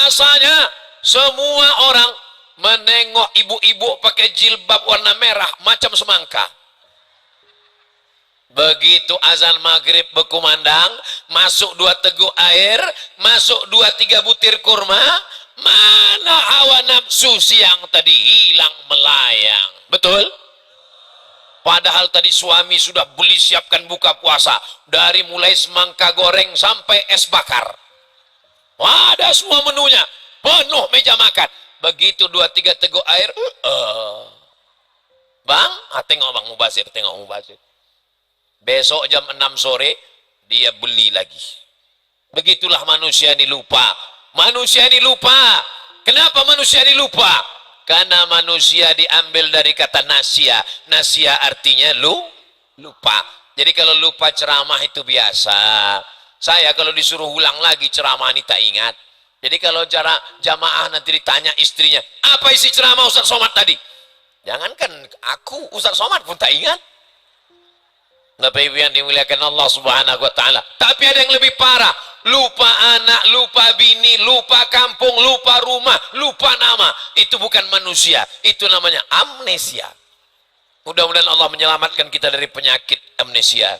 Rasanya semua orang menengok ibu-ibu pakai jilbab warna merah macam semangka. Begitu azan maghrib berkumandang, masuk 2 teguk air, masuk 2-3 butir kurma, mana hawa nafsu siang tadi hilang melayang. Betul? Padahal tadi suami sudah beli siapkan buka puasa, dari mulai semangka goreng sampai es bakar. Ada semua menunya, penuh meja makan. Begitu 2-3 teguk air, Bang, tengok Bang Mubazir, tengok Mubazir. Besok jam 6 sore dia beli lagi. Begitulah manusia ini lupa. Manusia ini lupa. Kenapa manusia ini lupa? Karena manusia diambil dari kata nasia. Nasia artinya lupa. Jadi kalau lupa ceramah itu biasa. Saya kalau disuruh ulang lagi ceramah ini tak ingat. Jadi kalau jamaah nanti ditanya istrinya, apa isi ceramah Ustaz Somad tadi? Jangankan aku, Ustaz Somad pun tak ingat. Bapak Ibu yang dimuliakan Allah Subhanahu wa taala. Tapi ada yang lebih parah, lupa anak, lupa bini, lupa kampung, lupa rumah, lupa nama. Itu bukan manusia, itu namanya amnesia. Mudah-mudahan Allah menyelamatkan kita dari penyakit amnesia.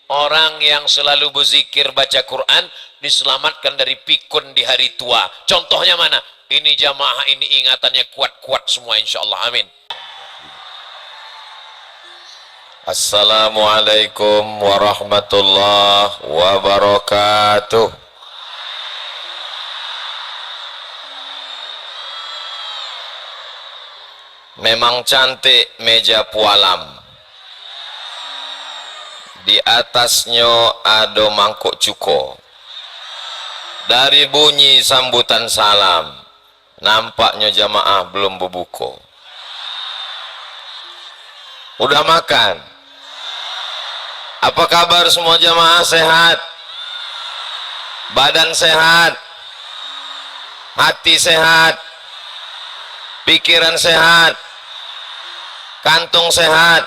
Orang yang selalu berzikir baca Quran diselamatkan dari pikun di hari tua. Contohnya mana? Ini jamaah ini ingatannya kuat-kuat semua insyaallah. Amin. Assalamualaikum warahmatullahi wabarakatuh. Memang cantik meja pualam. Di atasnya ada mangkuk cuko. Dari bunyi sambutan salam, nampaknya jamaah belum berbuka. Udah makan? Apa kabar semua jamaah? Sehat? Badan sehat? Hati sehat? Pikiran sehat? Kantung sehat?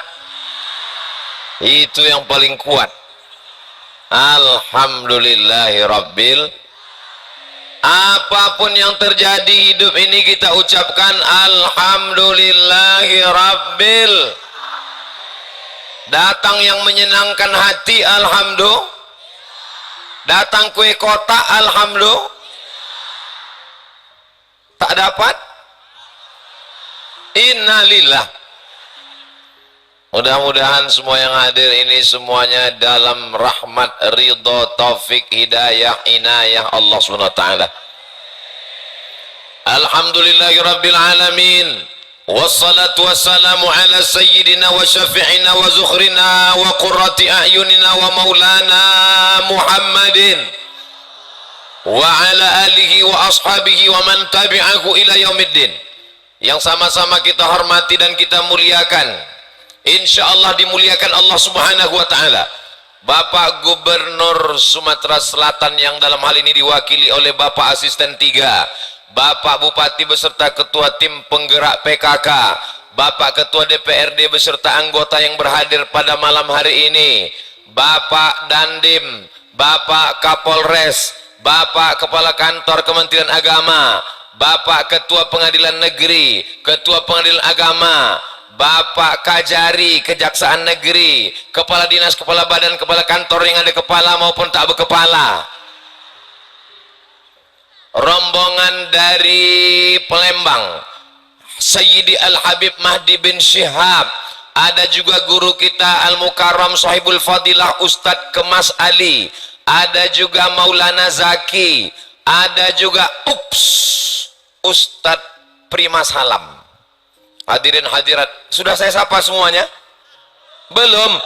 Itu yang paling kuat. Alhamdulillahirabbil. Apapun yang terjadi hidup ini kita ucapkan alhamdulillahirabbil. Datang yang menyenangkan hati, alhamdulillah. Datang kue kotak, alhamdulillah. Tak dapat, innalillah. Mudah-mudahan semua yang hadir ini semuanya dalam rahmat, ridho, taufik, hidayah, inayah Allah SWT. Alhamdulillahirabbil alamin. Wassalatu wassalamu ala sayyidina wa syafi'ina wa zukhrina wa qurrati a'yunina wa maulana Muhammadin wa ala alihi wa ashabihi wa man tabi'ahu ila yaumiddin. Yang sama-sama kita hormati dan kita muliakan, insyaallah dimuliakan Allah Subhanahu wa taala, Bapak Gubernur Sumatera Selatan yang dalam hal ini diwakili oleh Bapak Asisten 3, Bapak Bupati beserta Ketua Tim Penggerak PKK, Bapak Ketua DPRD beserta anggota yang berhadir pada malam hari ini, Bapak Dandim, Bapak Kapolres, Bapak Kepala Kantor Kementerian Agama, Bapak Ketua Pengadilan Negeri, Ketua Pengadilan Agama, Bapak Kajari Kejaksaan Negeri, Kepala Dinas, Kepala Badan, Kepala Kantor yang ada kepala maupun tak berkepala, rombongan dari Palembang, Sayyidi Al-Habib Mahdi bin Syihab, ada juga guru kita Al-Mukarram Sahibul Fadilah Ustadz Kemas Ali, ada juga Maulana Zaki, ada juga Ustadz Primas Halam. Hadirin hadirat, sudah saya sapa semuanya? Belum?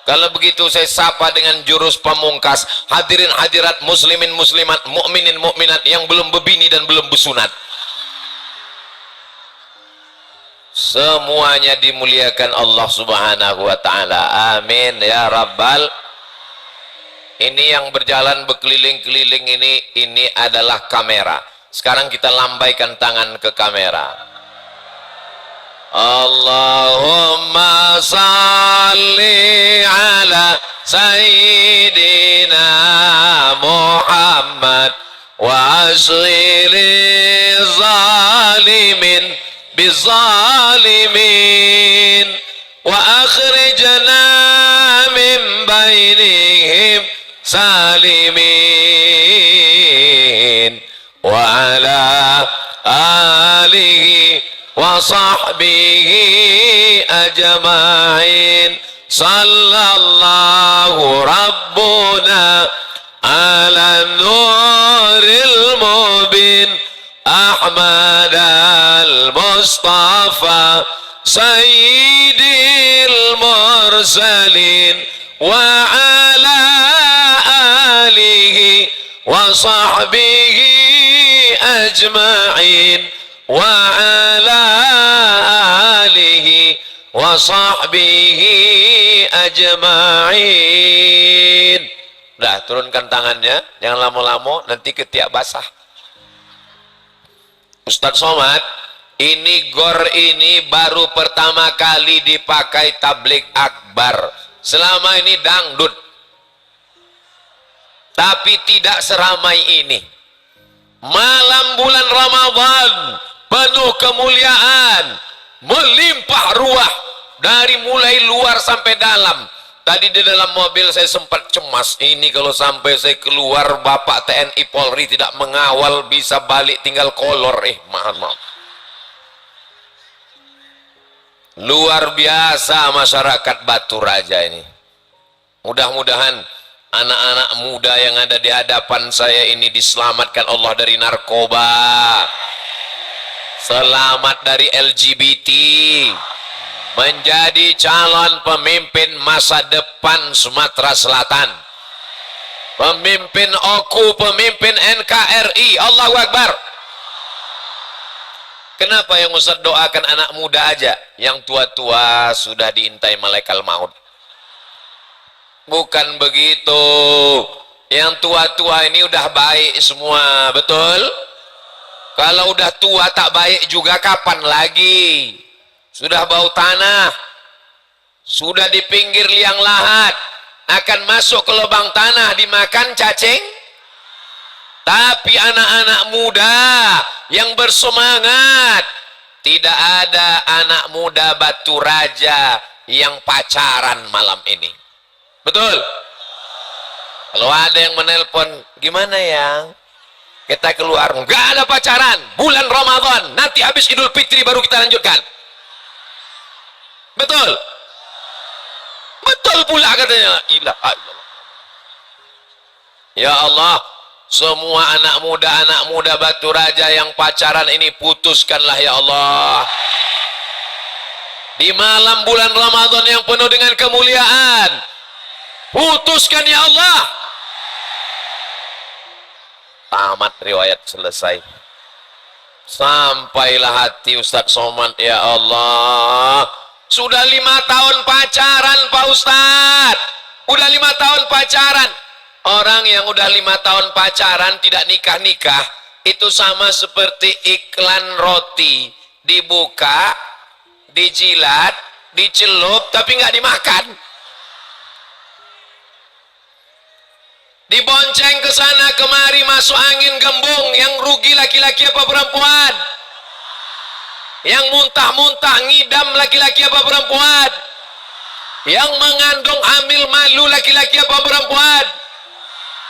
Kalau begitu saya sapa dengan jurus pamungkas. Hadirin hadirat, muslimin muslimat, mukminin mukminat yang belum berbini dan belum bersunat, semuanya dimuliakan Allah Subhanahu wa taala. Amin ya rabbal. Ini yang berjalan berkeliling-keliling ini adalah kamera. Sekarang kita lambaikan tangan ke kamera. Allahumma salli ala Sayyidina Muhammad wa وأصل الظالمين بالظالمين وأخرجنا من بينهم سالمين وعلى آله وصحبه أجمعين صلى الله ربنا على النور المبين أحمد المصطفى سيد المرسلين وعلى آله وصحبه أجمعين وعلى آله وصحبه أجمعين. Udah, turunkan tangannya, jangan lama-lama, nanti ketiak basah. Ustadz Somad, ini gor ini baru pertama kali dipakai tablik akbar. Selama ini dangdut, tapi tidak seramai ini. Malam bulan Ramadan penuh kemuliaan, melimpah ruah dari mulai luar sampai dalam. Tadi di dalam mobil saya sempat cemas, ini kalau sampai saya keluar Bapak TNI Polri tidak mengawal, bisa balik tinggal kolor. Maaf. Luar biasa masyarakat Batu Raja ini. Mudah-mudahan anak-anak muda yang ada di hadapan saya ini diselamatkan Allah dari narkoba, selamat dari LGBT, menjadi calon pemimpin masa depan Sumatera Selatan, pemimpin OKU, pemimpin NKRI. Allahu Akbar. Kenapa yang Ustaz doakan anak muda aja, yang tua-tua sudah diintai malaikat maut? Bukan begitu. Yang tua-tua ini udah baik semua, betul? Kalau udah tua tak baik juga kapan lagi? Sudah bau tanah, sudah di pinggir liang lahat, akan masuk ke lubang tanah dimakan cacing. Tapi anak-anak muda yang bersemangat, tidak ada anak muda Batu Raja yang pacaran malam ini. Betul? Kalau ada yang menelpon, gimana yang kita keluar, nggak ada pacaran, bulan Ramadan, nanti habis Idul Fitri baru kita lanjutkan. Betul? Betul pula katanya. Ilaha illallah. Ya Allah, semua anak muda Batu Raja yang pacaran ini putuskanlah ya Allah. Di malam bulan Ramadan yang penuh dengan kemuliaan, putuskan ya Allah. Tamat riwayat selesai. Sampailah hati Ustadz Somad, ya Allah. Sudah 5 tahun pacaran Pak Ustadz. Udah 5 tahun pacaran. Orang yang udah 5 tahun pacaran tidak nikah-nikah, itu sama seperti iklan roti. Dibuka, dijilat, dicelup, tapi nggak dimakan. Dibonceng ke sana kemari, masuk angin gembung. Yang rugi laki-laki apa perempuan? Yang muntah-muntah ngidam laki-laki apa perempuan? Yang mengandung hamil malu laki-laki apa perempuan?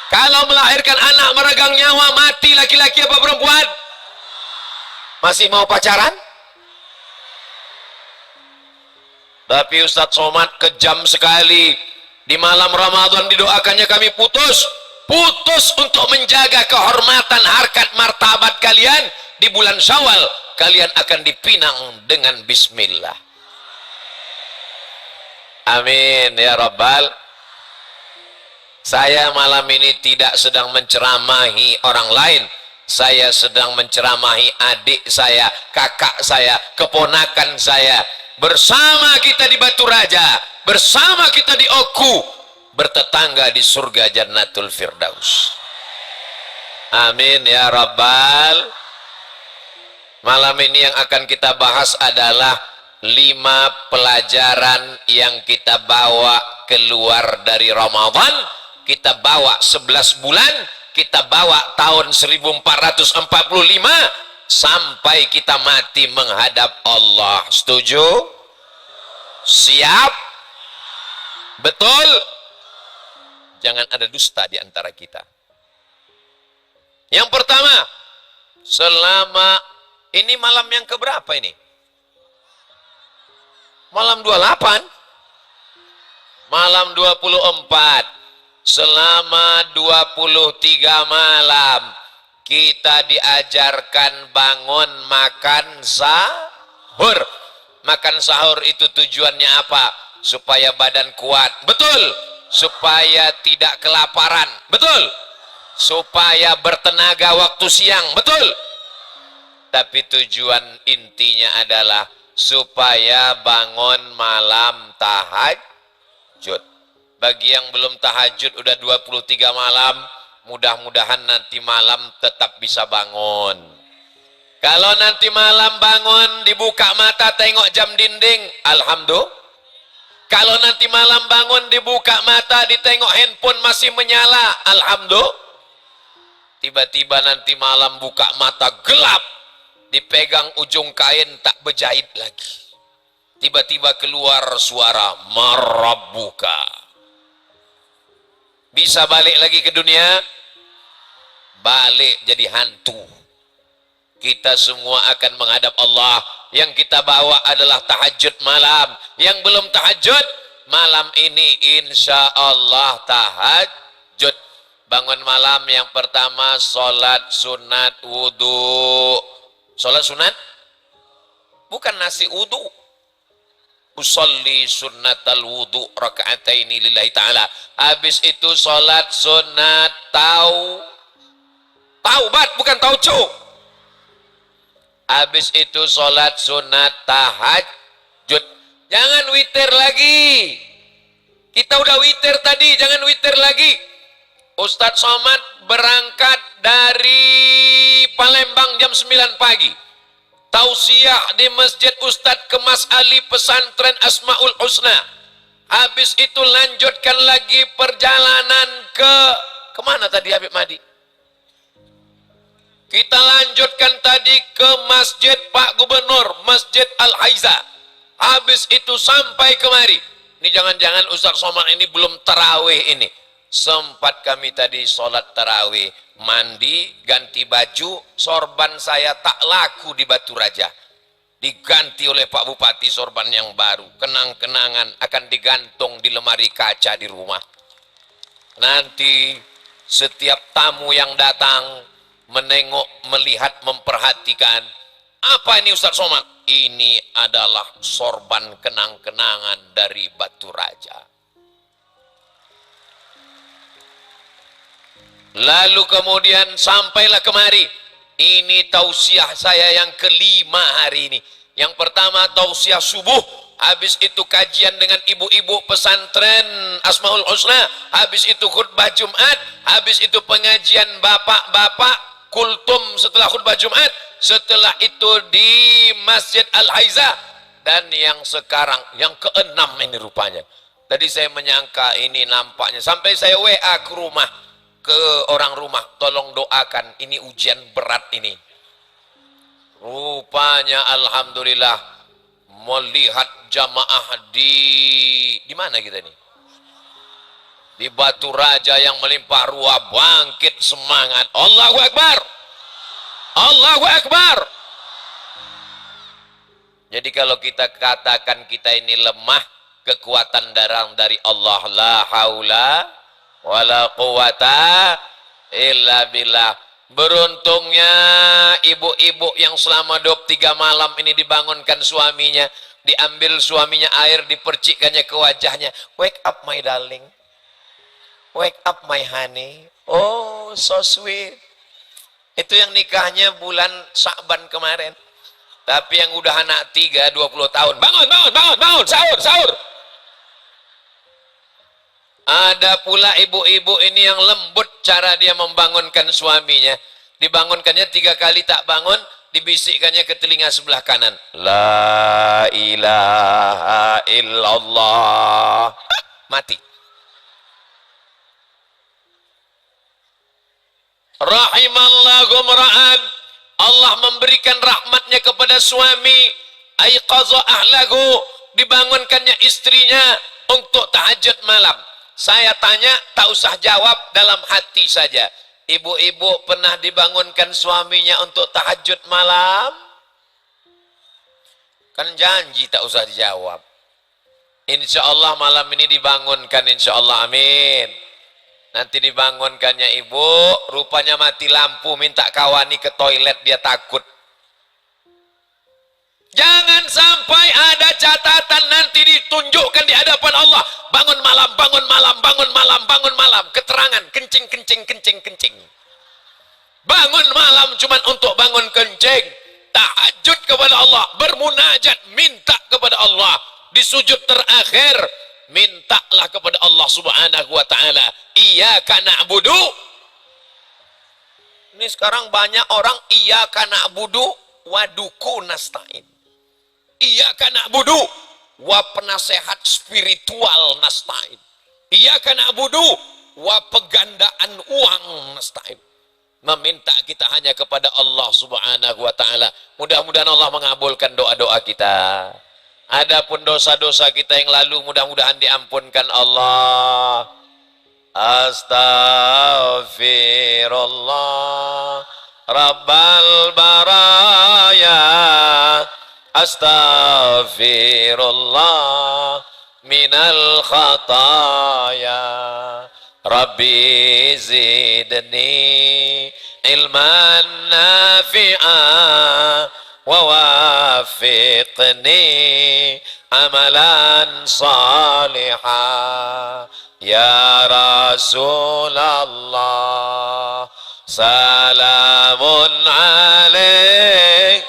Kalau melahirkan anak meregang nyawa mati laki-laki apa perempuan? Masih mau pacaran? Tapi Ustadz Somad kejam sekali. Di malam Ramadan didoakannya kami putus untuk menjaga kehormatan harkat martabat kalian. Di bulan Syawal kalian akan dipinang dengan bismillah. Amin ya Rabbal. Saya malam ini tidak sedang menceramahi orang lain. Saya sedang menceramahi adik saya, kakak saya, keponakan saya. Bersama kita di Batu Raja, bersama kita di Oku, bertetangga di surga Jannatul Firdaus. Amin ya Rabbal. Malam ini yang akan kita bahas adalah 5 pelajaran yang kita bawa keluar dari Ramadan. Kita bawa 11 bulan kita bawa tahun 1445 sampai kita mati menghadap Allah. Setuju? Siap? Betul? Jangan ada dusta di antara kita. Yang pertama, selama ini malam yang keberapa ini? Malam 28? Malam 24. Selama 23 malam kita diajarkan bangun makan sahur. Makan sahur itu tujuannya apa? Supaya badan kuat. Betul. Supaya tidak kelaparan. Betul. Supaya bertenaga waktu siang. Betul. Tapi tujuan intinya adalah supaya bangun malam tahajud. Bagi yang belum tahajud udah 23 malam, mudah-mudahan nanti malam tetap bisa bangun. Kalau nanti malam bangun, dibuka mata tengok jam dinding, alhamdulillah. Kalau nanti malam bangun, dibuka mata ditengok handphone masih menyala, alhamdulillah. Tiba-tiba nanti malam buka mata gelap, dipegang ujung kain tak berjahit lagi. Tiba-tiba keluar suara marabbuka. Bisa balik lagi ke dunia? Balik jadi hantu. Kita semua akan menghadap Allah. Yang kita bawa adalah tahajud malam. Yang belum tahajud, malam ini insya Allah tahajud. Bangun malam yang pertama, sholat sunat wudhu. Sholat sunat? Bukan nasi wudhu. Usolli sunnatal wudhu raka'ataini lillahi ta'ala. Habis itu sholat sunat taubat, bukan tauco. Habis itu sholat sunat tahajud. Jangan witir lagi. Kita udah witir tadi, jangan witir lagi. Ustadz Somad berangkat dari Palembang jam 9 pagi. Tausiah di Masjid Ustadz Kemas Ali Pesantren Asmaul Husna. Habis itu lanjutkan lagi perjalanan kemana tadi Habib Madi? Kita lanjutkan tadi ke Masjid Pak Gubernur, Masjid Al-Haiza. Habis itu sampai kemari. Ini jangan-jangan Ustadz Somad ini belum tarawih ini. Sempat kami tadi sholat tarawih, mandi, ganti baju, sorban saya tak laku di Batu Raja. Diganti oleh Pak Bupati sorban yang baru. Kenang-kenangan akan digantung di lemari kaca di rumah. Nanti setiap tamu yang datang menengok, melihat, memperhatikan. Apa ini Ustadz Somad? Ini adalah sorban kenang-kenangan dari Batu Raja. Lalu kemudian sampailah kemari. Ini tausiah saya yang kelima hari ini. Yang pertama tausiah subuh. Habis itu kajian dengan ibu-ibu pesantren Asmaul Husna. Habis itu khutbah Jumat. Habis itu pengajian bapak-bapak kultum setelah khutbah Jumat. Setelah itu di Masjid Al-Haiza. Dan yang sekarang, yang keenam ini rupanya. Tadi saya menyangka ini nampaknya. Sampai saya WA ke rumah. Ke orang rumah, tolong doakan, ini ujian berat ini. Rupanya alhamdulillah melihat jamaah di mana kita ini? Di Batu Raja yang melimpah ruah, bangkit semangat. Allahu Akbar. Allahu Akbar. Jadi kalau kita katakan kita ini lemah, kekuatan datang dari Allah. La haula wala quwata illa billah. Beruntungnya ibu-ibu yang selama 23 malam ini dibangunkan suaminya, diambil suaminya air, dipercikkannya ke wajahnya. Wake up my darling, wake up my honey. Oh so sweet. Itu yang nikahnya bulan Sya'ban kemarin. Tapi yang udah anak 3, 20 tahun, bangun, bangun, bangun, bangun, sahur, sahur. Ada pula ibu-ibu ini yang lembut cara dia membangunkan suaminya. Dibangunkannya 3 kali tak bangun, dibisikkannya ke telinga sebelah kanan. La ilaha illallah. Mati. Rahimallahu mra'an, Allah memberikan rahmatnya kepada suami, aiqadha ahlahu, dibangunkannya istrinya untuk tahajud malam. Saya tanya, tak usah jawab, dalam hati saja. Ibu-ibu pernah dibangunkan suaminya untuk tahajud malam? Kan janji tak usah dijawab. Insya Allah malam ini dibangunkan, insya Allah, amin. Nanti dibangunkannya ibu, rupanya mati lampu, minta kawani ke toilet, dia takut. Jangan sampai ada catatan nanti ditunjukkan di hadapan Allah. Bangun malam, bangun malam, bangun malam, bangun malam. Keterangan, kencing, kencing, kencing, kencing. Bangun malam cuma untuk bangun kencing. Tahajud kepada Allah, bermunajat, minta kepada Allah. Di sujud terakhir, mintalah kepada Allah subhanahu wa ta'ala. Iyyaka na'budu. Ini sekarang banyak orang iyyaka na'budu wa duku nasta'in. Iyyaka na'budu wa penasehat spiritual nasta'in. Iyyaka na'budu wa pegandaan uang nasta'in. Meminta kita hanya kepada Allah subhanahu wa ta'ala. Mudah-mudahan Allah mengabulkan doa-doa kita. Adapun dosa-dosa kita yang lalu mudah-mudahan diampunkan Allah. Astaghfirullah Rabbal baraya, astaghfirullah minal khataya, Rabbi zidni ilman nafi'an wa wafiqni amalan salihah. Ya Rasulullah salamun alaik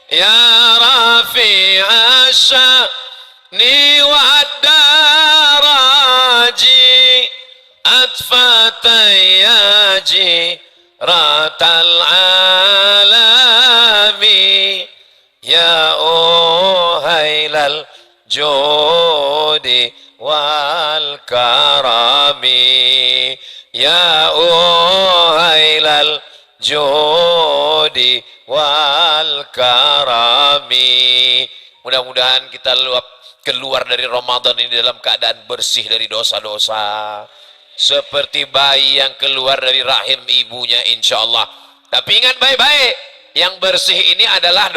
ya rafi'a sya'ni wa daraji atfatayyaji ratal alami ya uhailal judi wal karami ya uhailal judi wal karami. Mudah-mudahan kita keluar dari Ramadan ini dalam keadaan bersih dari dosa-dosa, seperti bayi yang keluar dari rahim ibunya, insya Allah. Tapi ingat baik-baik, yang bersih ini adalah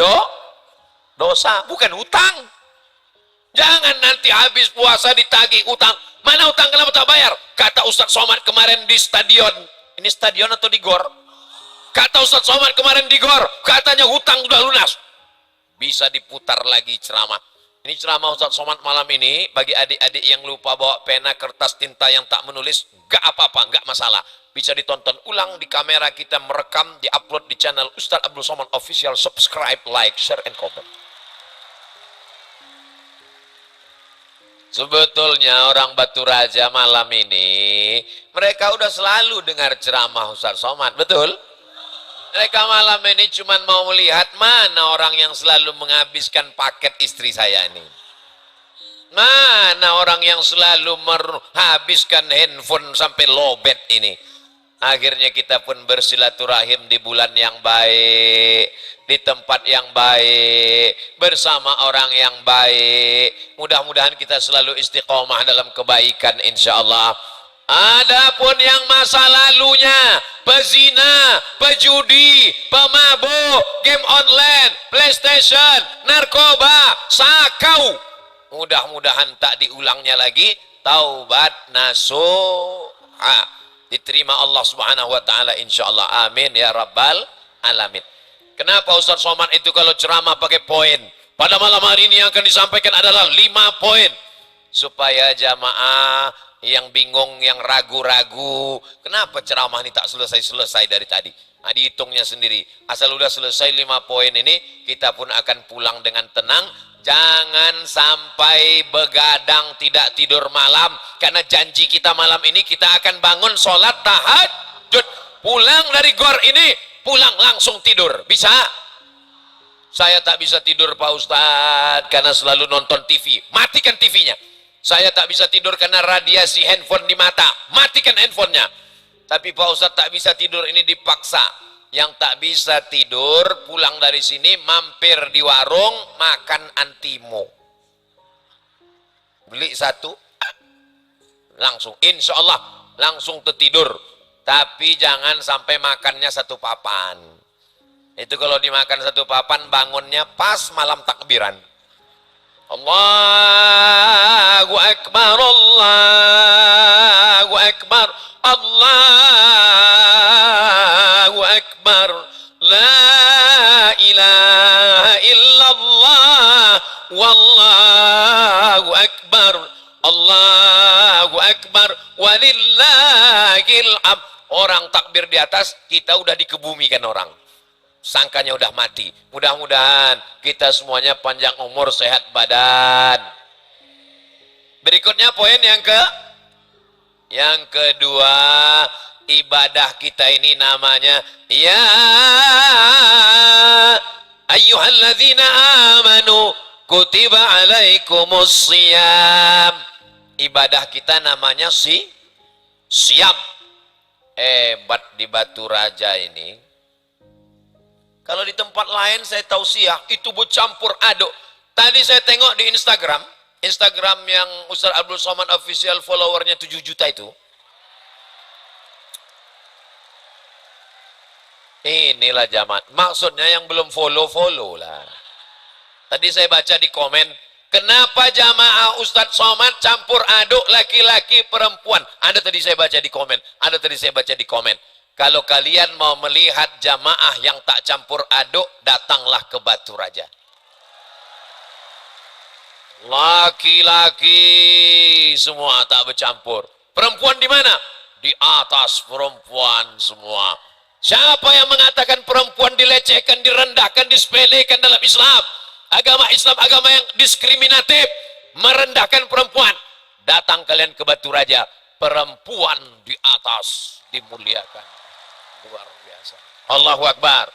dosa, bukan hutang. Jangan nanti habis puasa ditagih utang. Mana utang, kenapa tak bayar? Kata Ustadz Somad kemarin di stadion. Ini stadion atau di gor? Kata Ustadz Somad kemarin di gor, katanya hutang sudah lunas. Bisa diputar lagi ceramah. Ini ceramah Ustadz Somad malam ini, bagi adik-adik yang lupa bawa pena, kertas, tinta yang tak menulis, gak apa-apa, gak masalah. Bisa ditonton ulang di kamera kita, merekam, diupload di channel Ustadz Abdul Somad Official. Subscribe, like, share, and comment. Sebetulnya orang Batu Raja malam ini, mereka udah selalu dengar ceramah Ustadz Somad, betul? Mereka malam ini cuma mau melihat mana orang yang selalu menghabiskan paket istri saya ini. Mana orang yang selalu menghabiskan handphone sampai lowbat ini. Akhirnya kita pun bersilaturahim di bulan yang baik, di tempat yang baik, bersama orang yang baik. Mudah-mudahan kita selalu istiqomah dalam kebaikan, insya Allah. Adapun yang masa lalunya, pezina, pejudi, pemabuk, game online, PlayStation, narkoba, sakau, mudah-mudahan tak diulangnya lagi. Taubat nasuha, diterima Allah subhanahu wa ta'ala, insya Allah, amin ya rabbal alamin. Kenapa Ustadz Somad itu kalau ceramah pakai poin? Pada malam hari ini yang akan disampaikan adalah 5 poin, supaya jamaah yang bingung, yang ragu-ragu, kenapa ceramah ini tak selesai-selesai dari tadi. Nah, dihitungnya sendiri, asal udah selesai 5 poin ini, kita pun akan pulang dengan tenang. Jangan sampai begadang, tidak tidur malam, karena janji kita malam ini kita akan bangun sholat tahajud. Pulang dari gor ini, pulang langsung tidur, bisa? Saya tak bisa tidur Pak Ustadz karena selalu nonton TV, matikan TV-nya. Saya tak bisa tidur karena radiasi handphone di mata, matikan handphonenya. Tapi Pak Ustadz tak bisa tidur, ini dipaksa. Yang tak bisa tidur, pulang dari sini, mampir di warung, makan antimo. Beli satu, langsung, insya Allah, langsung tertidur. Tapi jangan sampai makannya satu papan. Itu kalau dimakan satu papan, bangunnya pas malam takbiran. Allahu Akbar, Allahu Akbar, Allahu Akbar, La ilaha illallah, Wallahu Akbar, Allahu Akbar, Walillahil hamd. Orang takbir di atas, kita udah dikebumikan orang. Sangkanya udah mati. Mudah-mudahan kita semuanya panjang umur, sehat badan. Berikutnya poin yang kedua, ibadah kita ini namanya ya ayyuhalladzina amanu kutiba alaikumus shiyam. Ibadah kita namanya siam. Hebat di Batu Raja ini. Kalau di tempat lain saya tausiah itu bercampur aduk. Tadi saya tengok di Instagram yang Ustaz Abdul Somad official followernya 7 juta itu. Inilah jamaah. Maksudnya yang belum follow lah. Tadi saya baca di komen, kenapa jamaah Ustaz Somad campur aduk laki-laki perempuan? Ada tadi saya baca di komen. Kalau kalian mau melihat jamaah yang tak campur aduk, datanglah ke Batu Raja. Laki-laki semua tak bercampur. Perempuan di mana? Di atas perempuan semua. Siapa yang mengatakan perempuan dilecehkan, direndahkan, disepelekan dalam Islam? Agama Islam agama yang diskriminatif, merendahkan perempuan. Datang kalian ke Batu Raja, perempuan di atas dimuliakan. Luar biasa. Allahu Akbar.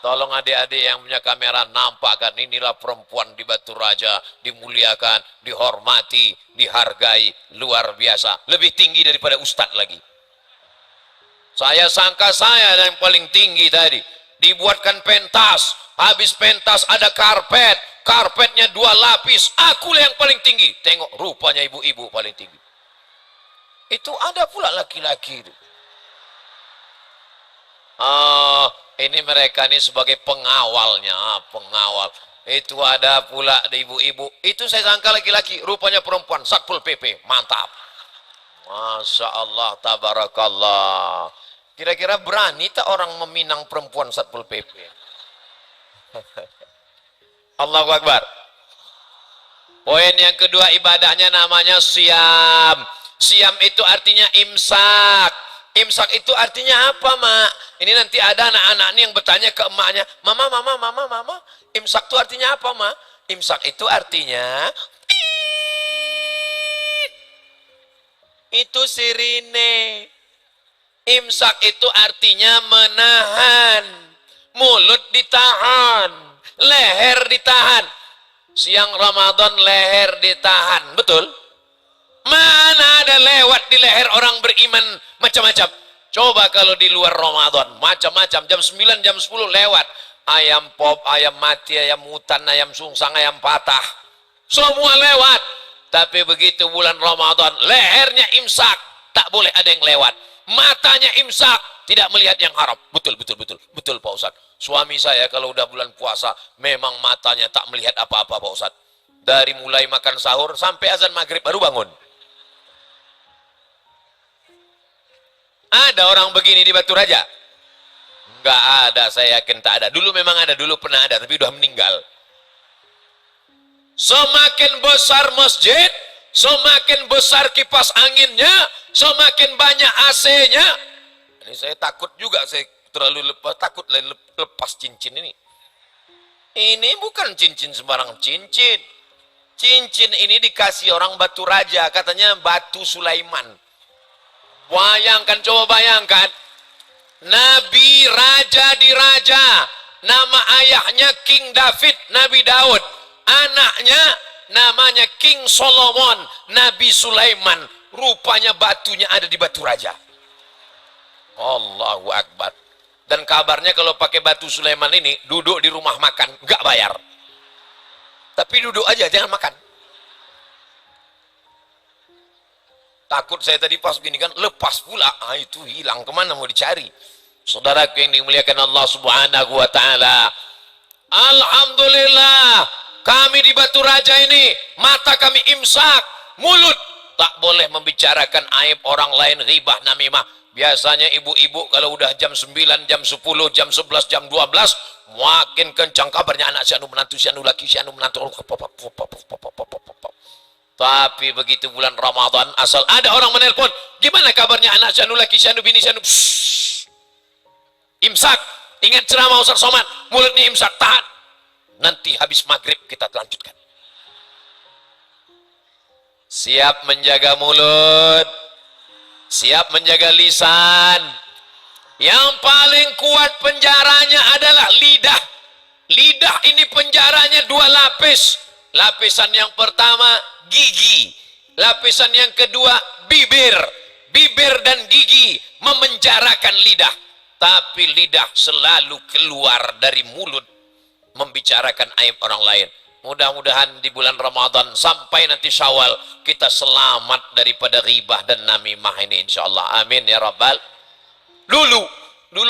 Tolong adik-adik yang punya kamera nampakkan, inilah perempuan di Batu Raja, dimuliakan, dihormati, dihargai, luar biasa. Lebih tinggi daripada ustadz lagi. Saya sangka saya yang paling tinggi tadi. Dibuatkan pentas, habis pentas ada karpet, karpetnya 2 lapis, akulah yang paling tinggi. Tengok rupanya ibu-ibu paling tinggi. Itu ada pula laki-laki itu. Ini mereka ini sebagai pengawalnya, pengawal. Itu ada pula ibu-ibu. Itu saya sangka laki-laki, rupanya perempuan, Satpol PP. Mantap. Masya Allah, tabarakallah. Kira-kira berani tak orang meminang perempuan Satpol PP? Allahu Akbar. Poin yang kedua, ibadahnya namanya siam. Siam itu artinya imsak. Imsak itu artinya apa, Mak? Ini nanti ada anak-anak nih yang bertanya ke emaknya, Mama, imsak itu artinya apa, Mak? Imsak itu artinya itu sirine. Imsak itu artinya menahan. Mulut ditahan, leher ditahan. Siang Ramadan leher ditahan, betul? Mana ada lewat di leher orang beriman macam-macam. Coba kalau di luar Ramadan, macam-macam. Jam 9, jam 10 lewat. Ayam pop, ayam mati, ayam hutan, ayam sungsang, ayam patah. Semua lewat. Tapi begitu bulan Ramadan, lehernya imsak. Tak boleh ada yang lewat. Matanya imsak. Tidak melihat yang haram. Betul Pak Ustadz. Suami saya kalau udah bulan puasa, memang matanya tak melihat apa-apa Pak Ustadz. Dari mulai makan sahur sampai azan maghrib baru bangun. Ada orang begini di Batu Raja? Enggak ada, saya yakin tak ada. Dulu memang ada, dulu pernah ada, tapi udah meninggal. Semakin besar masjid, semakin besar kipas anginnya, semakin banyak AC-nya. Ini saya takut juga, saya terlalu takut lepas cincin ini. Ini bukan cincin sembarang cincin. Cincin ini dikasih orang Batu Raja, katanya batu Sulaiman. Bayangkan, coba bayangkan. Nabi raja di raja. Nama ayahnya King David, Nabi Daud. Anaknya namanya King Solomon, Nabi Sulaiman. Rupanya batunya ada di Batu Raja. Allahu Akbar. Dan kabarnya kalau pakai batu Sulaiman ini, duduk di rumah makan, nggak bayar. Tapi duduk aja, jangan makan. Takut saya tadi pas gini kan, lepas pula. Itu hilang, kemana mau dicari? Saudaraku yang dimuliakan Allah Subhanahu wa Ta'ala, alhamdulillah, kami di Batu Raja ini, mata kami imsak, mulut tak boleh membicarakan aib orang lain, ghibah, namimah. Biasanya ibu-ibu kalau udah jam 9, jam 10, jam 11, jam 12, makin kencang kabarnya anak si anu menantu, si anu laki, si anu menantu. Tapi begitu bulan Ramadan, asal ada orang menelpon, gimana kabarnya anak si anu laki, si anu bini, si anu, imsak. Ingat ceramah Ustaz Somad, mulutnya imsak, tahan. Nanti habis maghrib kita lanjutkan. Siap menjaga mulut, siap menjaga lisan. Yang paling kuat penjaranya adalah lidah. Lidah ini penjaranya 2 lapis. Lapisan yang pertama gigi, lapisan yang kedua bibir. Bibir dan gigi memenjarakan lidah. Tapi lidah selalu keluar dari mulut membicarakan aib orang lain. Mudah-mudahan di bulan Ramadan sampai nanti Syawal kita selamat daripada ghibah dan namimah ini insyaallah. Amin ya rabbal. Dulu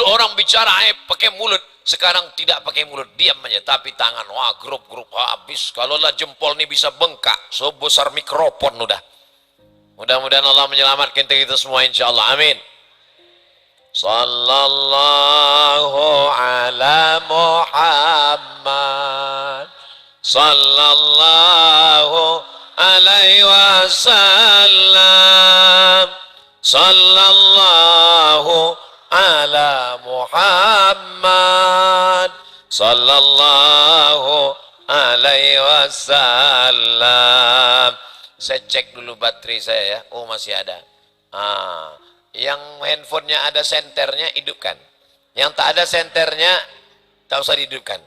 orang bicara aib pakai mulut, sekarang tidak pakai mulut, diam aja, tapi tangan wah grup-grup habis. Kalau lah jempol ini bisa bengkak sebesar mikrofon udah. Mudah-mudahan Allah menyelamatkan kita semua insyaallah. Amin. Sallallahu ala Muhammad sallallahu alaihi wasallam sallallahu ala Muhammad sallallahu alaihi wasallam. Saya cek dulu baterai saya ya. Oh masih ada. Yang handphonenya ada senternya hidupkan, yang tak ada senternya tak usah dihidupkan.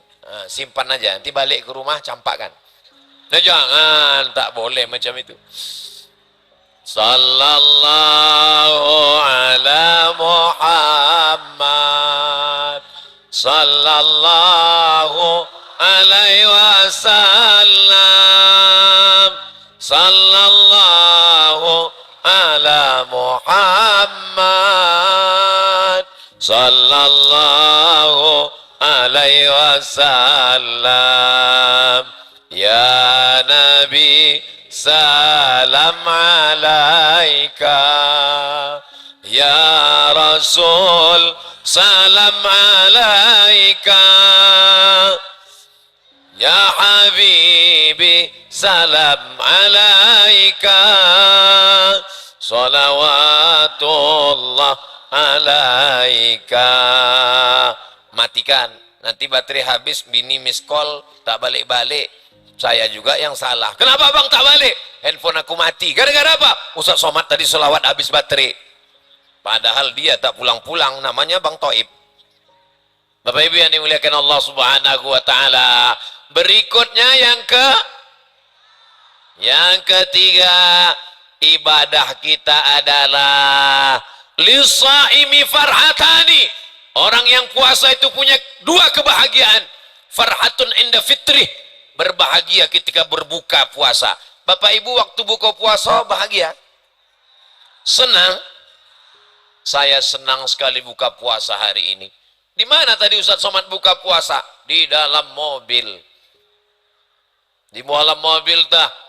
Simpan aja, nanti balik ke rumah campakkan. Nah, jangan, tak boleh macam itu. Sallallahu ala Muhammad sallallahu alaihi wasallam sallallahu ala Muhammad sallallahu alaihi wasallam. Ya Nabi salam alaika, ya Rasul salam alaika, ya Habibi salam alaika, salawatullah alaika. Matikan, nanti baterai habis, bini miss call tak balik-balik, saya juga yang salah. Kenapa bang tak balik? Handphone aku mati. Gara-gara apa? Ustaz Somad tadi selawat habis baterai. Padahal dia tak pulang-pulang, namanya Bang Toib. Bapak Ibu yang dimuliakan Allah Subhanahu wa Ta'ala. Berikutnya yang ketiga, ibadah kita adalah lisaimi farhatani. Orang yang puasa itu punya 2 kebahagiaan. Farhatun inda fitrih, berbahagia ketika berbuka puasa. Bapak Ibu waktu buka puasa bahagia? Senang? Saya senang sekali buka puasa hari ini. Di mana tadi Ustaz Somad buka puasa? Di dalam mobil. Di dalam mobil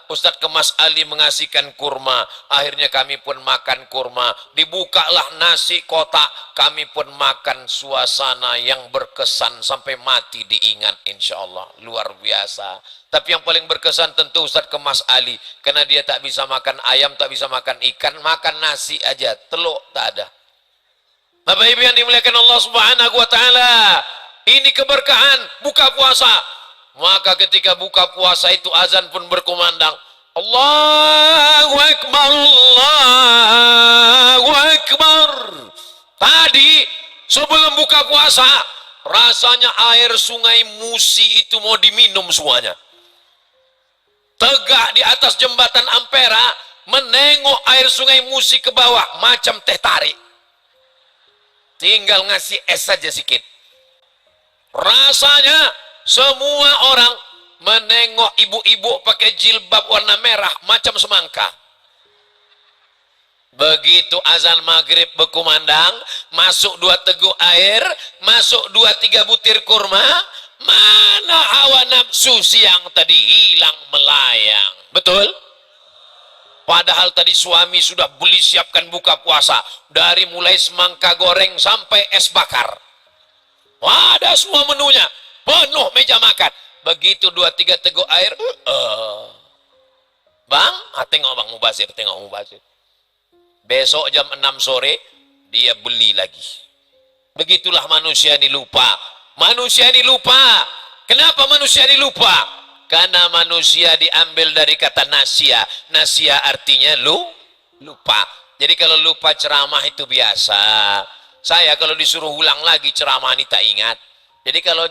Ustaz Kemas Ali mengasihkan kurma. Akhirnya kami pun makan kurma. Dibukalah nasi kotak. Kami pun makan, suasana yang berkesan sampai mati diingat insya Allah. Luar biasa. Tapi yang paling berkesan tentu Ustaz Kemas Ali. Karena dia tak bisa makan ayam, tak bisa makan ikan. Makan nasi aja. Telur tak ada. Bapak Ibu yang dimuliakan Allah Subhanahu wa Ta'ala. Ini keberkahan buka puasa. Maka ketika buka puasa itu azan pun berkumandang. Allahu Akbar, Allahu Akbar. Tadi sebelum buka puasa, rasanya air sungai Musi itu mau diminum semuanya. Tegak di atas jembatan Ampera, menengok air sungai Musi ke bawah, macam teh tarik. tinggal ngasih es saja sedikit. Rasanya semua orang menengok ibu-ibu pakai jilbab warna merah macam semangka. Begitu azan maghrib berkumandang, masuk 2 teguk air, masuk 2-3 butir kurma, mana hawa nafsu siang tadi hilang melayang. Betul? Padahal tadi suami sudah beli siapkan buka puasa, dari mulai semangka goreng sampai es bakar. Ada semua menunya, penuh meja makan. Begitu 2-3 teguk air, Bang, tengok Bang Mubazir, tengok Mubazir. Besok jam 6 sore, dia beli lagi. Begitulah manusia ini lupa. Manusia ini lupa. Kenapa manusia ini lupa? Karena manusia diambil dari kata nasia. Nasia artinya lupa. Jadi kalau lupa ceramah itu biasa. Saya kalau disuruh ulang lagi ceramah ini tak ingat. Jadi kalau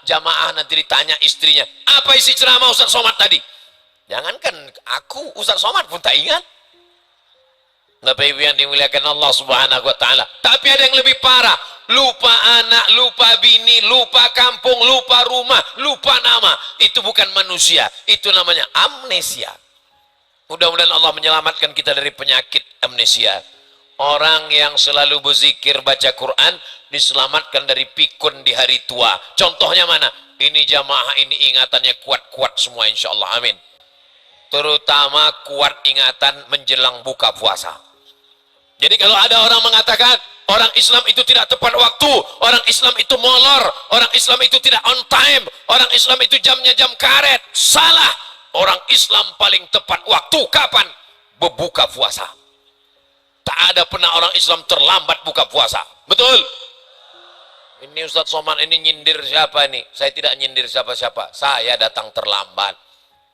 jamaah nanti ditanya istrinya, apa isi ceramah Ustaz Somad tadi? Jangankan aku, Ustaz Somad pun tak ingat. Bapak Ibu yang dimuliakan Allah Subhanahu wa taala. Tapi ada yang lebih parah, lupa anak, lupa bini, lupa kampung, lupa rumah, lupa nama. Itu bukan manusia, itu namanya amnesia. Mudah-mudahan Allah menyelamatkan kita dari penyakit amnesia. Orang yang selalu berzikir baca Quran diselamatkan dari pikun di hari tua. Contohnya mana? Ini jamaah ini ingatannya kuat-kuat semua insyaallah, amin. Terutama kuat ingatan menjelang buka puasa. Jadi kalau ada orang mengatakan orang Islam itu tidak tepat waktu, orang Islam itu molor, orang Islam itu tidak on time, orang Islam itu jamnya jam karet, salah. Orang Islam paling tepat waktu kapan? Berbuka puasa. Tak ada pernah orang Islam terlambat buka puasa. Betul? Ini Ustaz Somad ini nyindir siapa ini? Saya tidak nyindir siapa-siapa. Saya datang terlambat.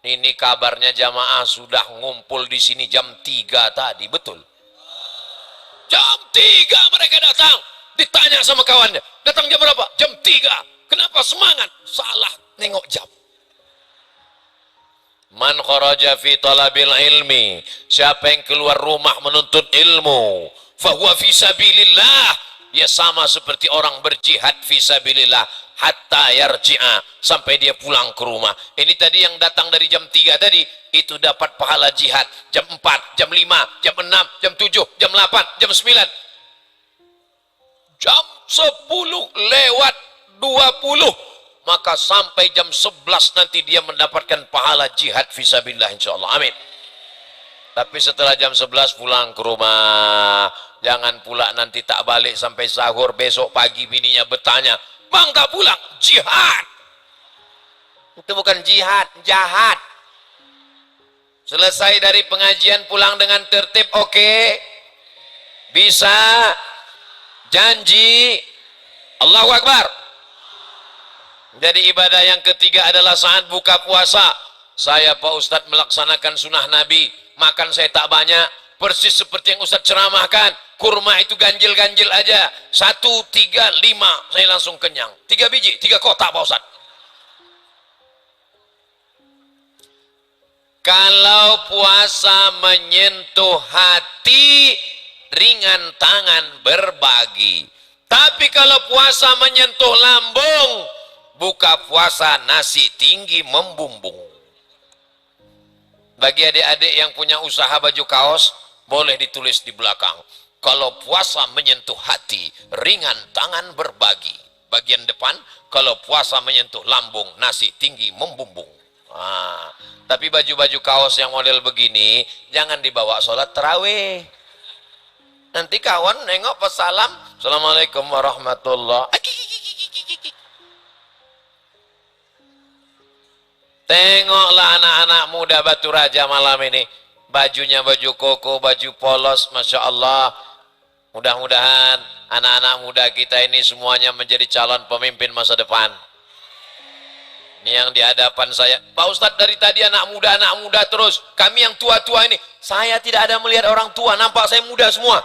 Ini kabarnya jamaah sudah ngumpul di sini jam 3 tadi, betul? Jam 3 mereka datang. Ditanya sama kawannya, datang jam berapa? Jam 3. Kenapa semangat? Salah nengok jam. Man kharaja fi talabil ilmi, siapa yang keluar rumah menuntut ilmu, fahuwa fi sabilillah, dia sama seperti orang berjihad fi sabilillah hatta yarji'a, sampai dia pulang ke rumah. Ini tadi yang datang dari jam 3 tadi, itu dapat pahala jihad jam 4, jam 5, jam 6, jam 7, jam 8, jam 9. Jam 10 lewat 20, maka sampai jam 11 nanti dia mendapatkan pahala jihad fisabilillah insyaallah, amin. Tapi setelah jam 11 pulang ke rumah. Jangan pula nanti tak balik sampai sahur, besok pagi bininya bertanya, Bang tak pulang? Jihad. Itu bukan jihad, jahat. Selesai dari pengajian pulang dengan tertib, oke? Bisa? Janji? Allahu Akbar. Jadi ibadah yang ketiga adalah saat buka puasa. Saya Pak Ustadz melaksanakan sunnah Nabi. Makan saya tak banyak. Persis seperti yang Ustadz ceramahkan. Kurma itu ganjil-ganjil aja. 1, 3, 5. Saya langsung kenyang. 3 biji, 3 kotak Pak Ustadz. Kalau puasa menyentuh hati, ringan tangan berbagi. Tapi kalau puasa menyentuh lambung, buka puasa nasi tinggi membumbung. Bagi adik-adik yang punya usaha baju kaos, boleh ditulis di belakang. Kalau puasa menyentuh hati, ringan tangan berbagi. Bagian depan, kalau puasa menyentuh lambung, nasi tinggi membumbung. Tapi baju-baju kaos yang model begini, jangan dibawa sholat tarawih. Nanti kawan nengok pas salam, Assalamualaikum warahmatullahi wabarakatuh. Tengoklah anak-anak muda Batu Raja malam ini. Bajunya baju koko, baju polos, Masya Allah. Mudah-mudahan anak-anak muda kita ini semuanya menjadi calon pemimpin masa depan. Ini yang di hadapan saya. Pak Ustadz dari tadi anak muda terus. Kami yang tua-tua ini. Saya tidak ada melihat orang tua, nampak saya muda semua.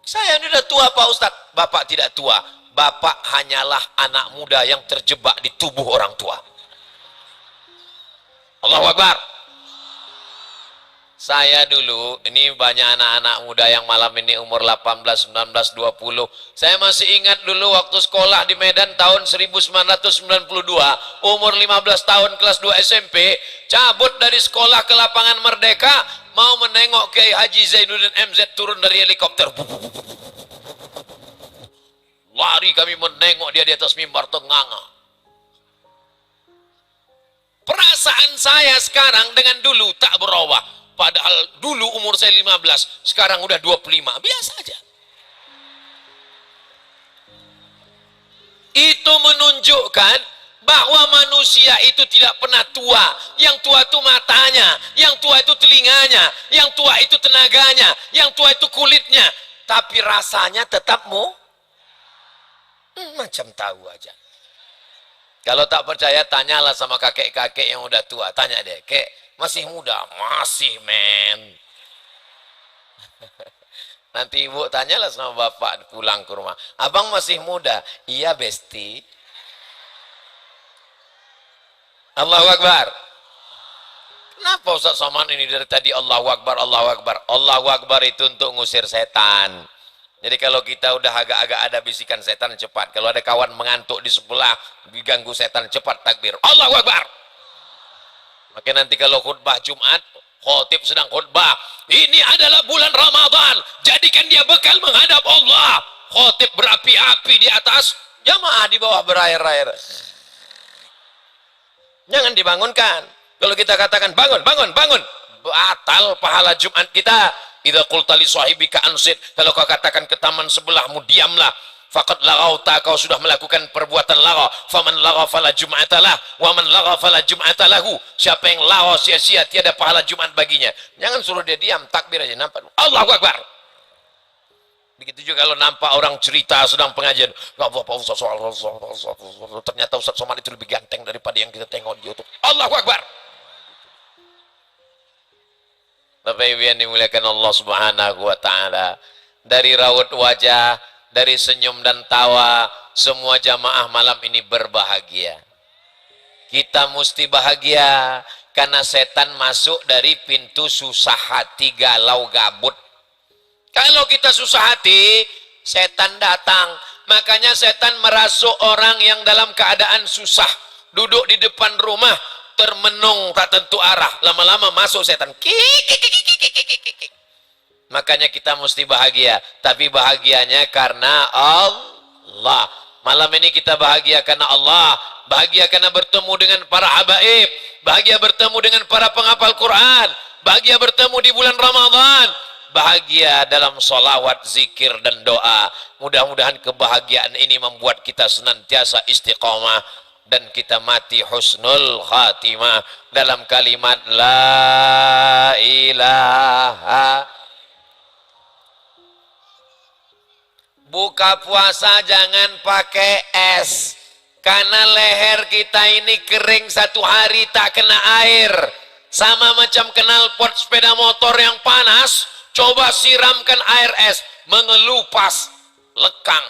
Saya ini udah tua Pak Ustadz. Bapak tidak tua. Bapak hanyalah anak muda yang terjebak di tubuh orang tua. Allahu Akbar. Saya dulu, ini banyak anak-anak muda yang malam ini umur 18, 19, 20. Saya masih ingat dulu waktu sekolah di Medan tahun 1992, umur 15 tahun kelas 2 SMP, cabut dari sekolah ke lapangan Merdeka, mau menengok Kiai Haji Zainuddin MZ turun dari helikopter. Lari kami menengok dia di atas mimbar tenganga. Perasaan saya sekarang dengan dulu tak berubah. Padahal dulu umur saya 15, sekarang udah 25. Biasa aja. Itu menunjukkan bahwa manusia itu tidak pernah tua. Yang tua itu matanya, yang tua itu telinganya, yang tua itu tenaganya, yang tua itu kulitnya. Tapi rasanya tetap macam tahu aja. Kalau tak percaya, tanyalah sama kakek-kakek yang udah tua. Tanya deh, kek, masih muda? Masih, men. Nanti ibu tanyalah sama bapak pulang ke rumah. Abang masih muda? Iya, besti. Allahu Akbar. Kenapa Ustaz Somad ini dari tadi Allahu Akbar, Allahu Akbar? Allahu Akbar itu untuk ngusir setan. Jadi kalau kita udah agak-agak ada bisikan setan, cepat. Kalau ada kawan mengantuk di sebelah, diganggu setan, cepat takbir. Allahu Akbar. Maka nanti kalau khutbah Jumat, khotib sedang khutbah, ini adalah bulan Ramadan, jadikan dia bekal menghadap Allah. Khotib berapi-api di atas, jamaah di bawah berair-air. Jangan dibangunkan. Kalau kita katakan bangun, bangun, bangun, batal pahala Jumat kita. Idza qulta li sahibika ansit, kalau kau katakan ke taman sebelahmu diamlah, faqad laghauta, kau sudah melakukan perbuatan lagha. Faman lagha fala jum'ata lah, wa man lagha fala jum'ata lahu. Siapa yang lagha sia-sia, tiada pahala Jumat baginya. Jangan suruh dia diam, takbir aja, nampak. Allahu Akbar. Begitu juga kalau nampak orang cerita sedang pengajian, ternyata Ustaz Somad itu lebih ganteng daripada yang kita tengok di YouTube. Allahu Akbar. Bapak Ibu yang dimuliakan Allah Subhanahu wa taala, dari raut wajah, dari senyum dan tawa, semua jamaah malam ini berbahagia. Kita mesti bahagia karena setan masuk dari pintu susah hati, galau, gabut. Kalau kita susah hati, setan datang. Makanya setan merasuk orang yang dalam keadaan susah, duduk di depan rumah termenung tak tentu arah, lama-lama masuk setan. Makanya kita mesti bahagia, tapi bahagianya karena Allah. Malam ini kita bahagia karena Allah, bahagia karena bertemu dengan para habaib, bahagia bertemu dengan para penghafal Quran, bahagia bertemu di bulan Ramadan, bahagia dalam salawat, zikir dan doa. Mudah-mudahan kebahagiaan ini membuat kita senantiasa istiqamah dan kita mati husnul khatimah dalam kalimat la ilaha. Buka puasa jangan pakai es, karena leher kita ini kering satu hari tak kena air, sama macam knalpot sepeda motor yang panas. Coba siramkan air es, mengelupas, lekang.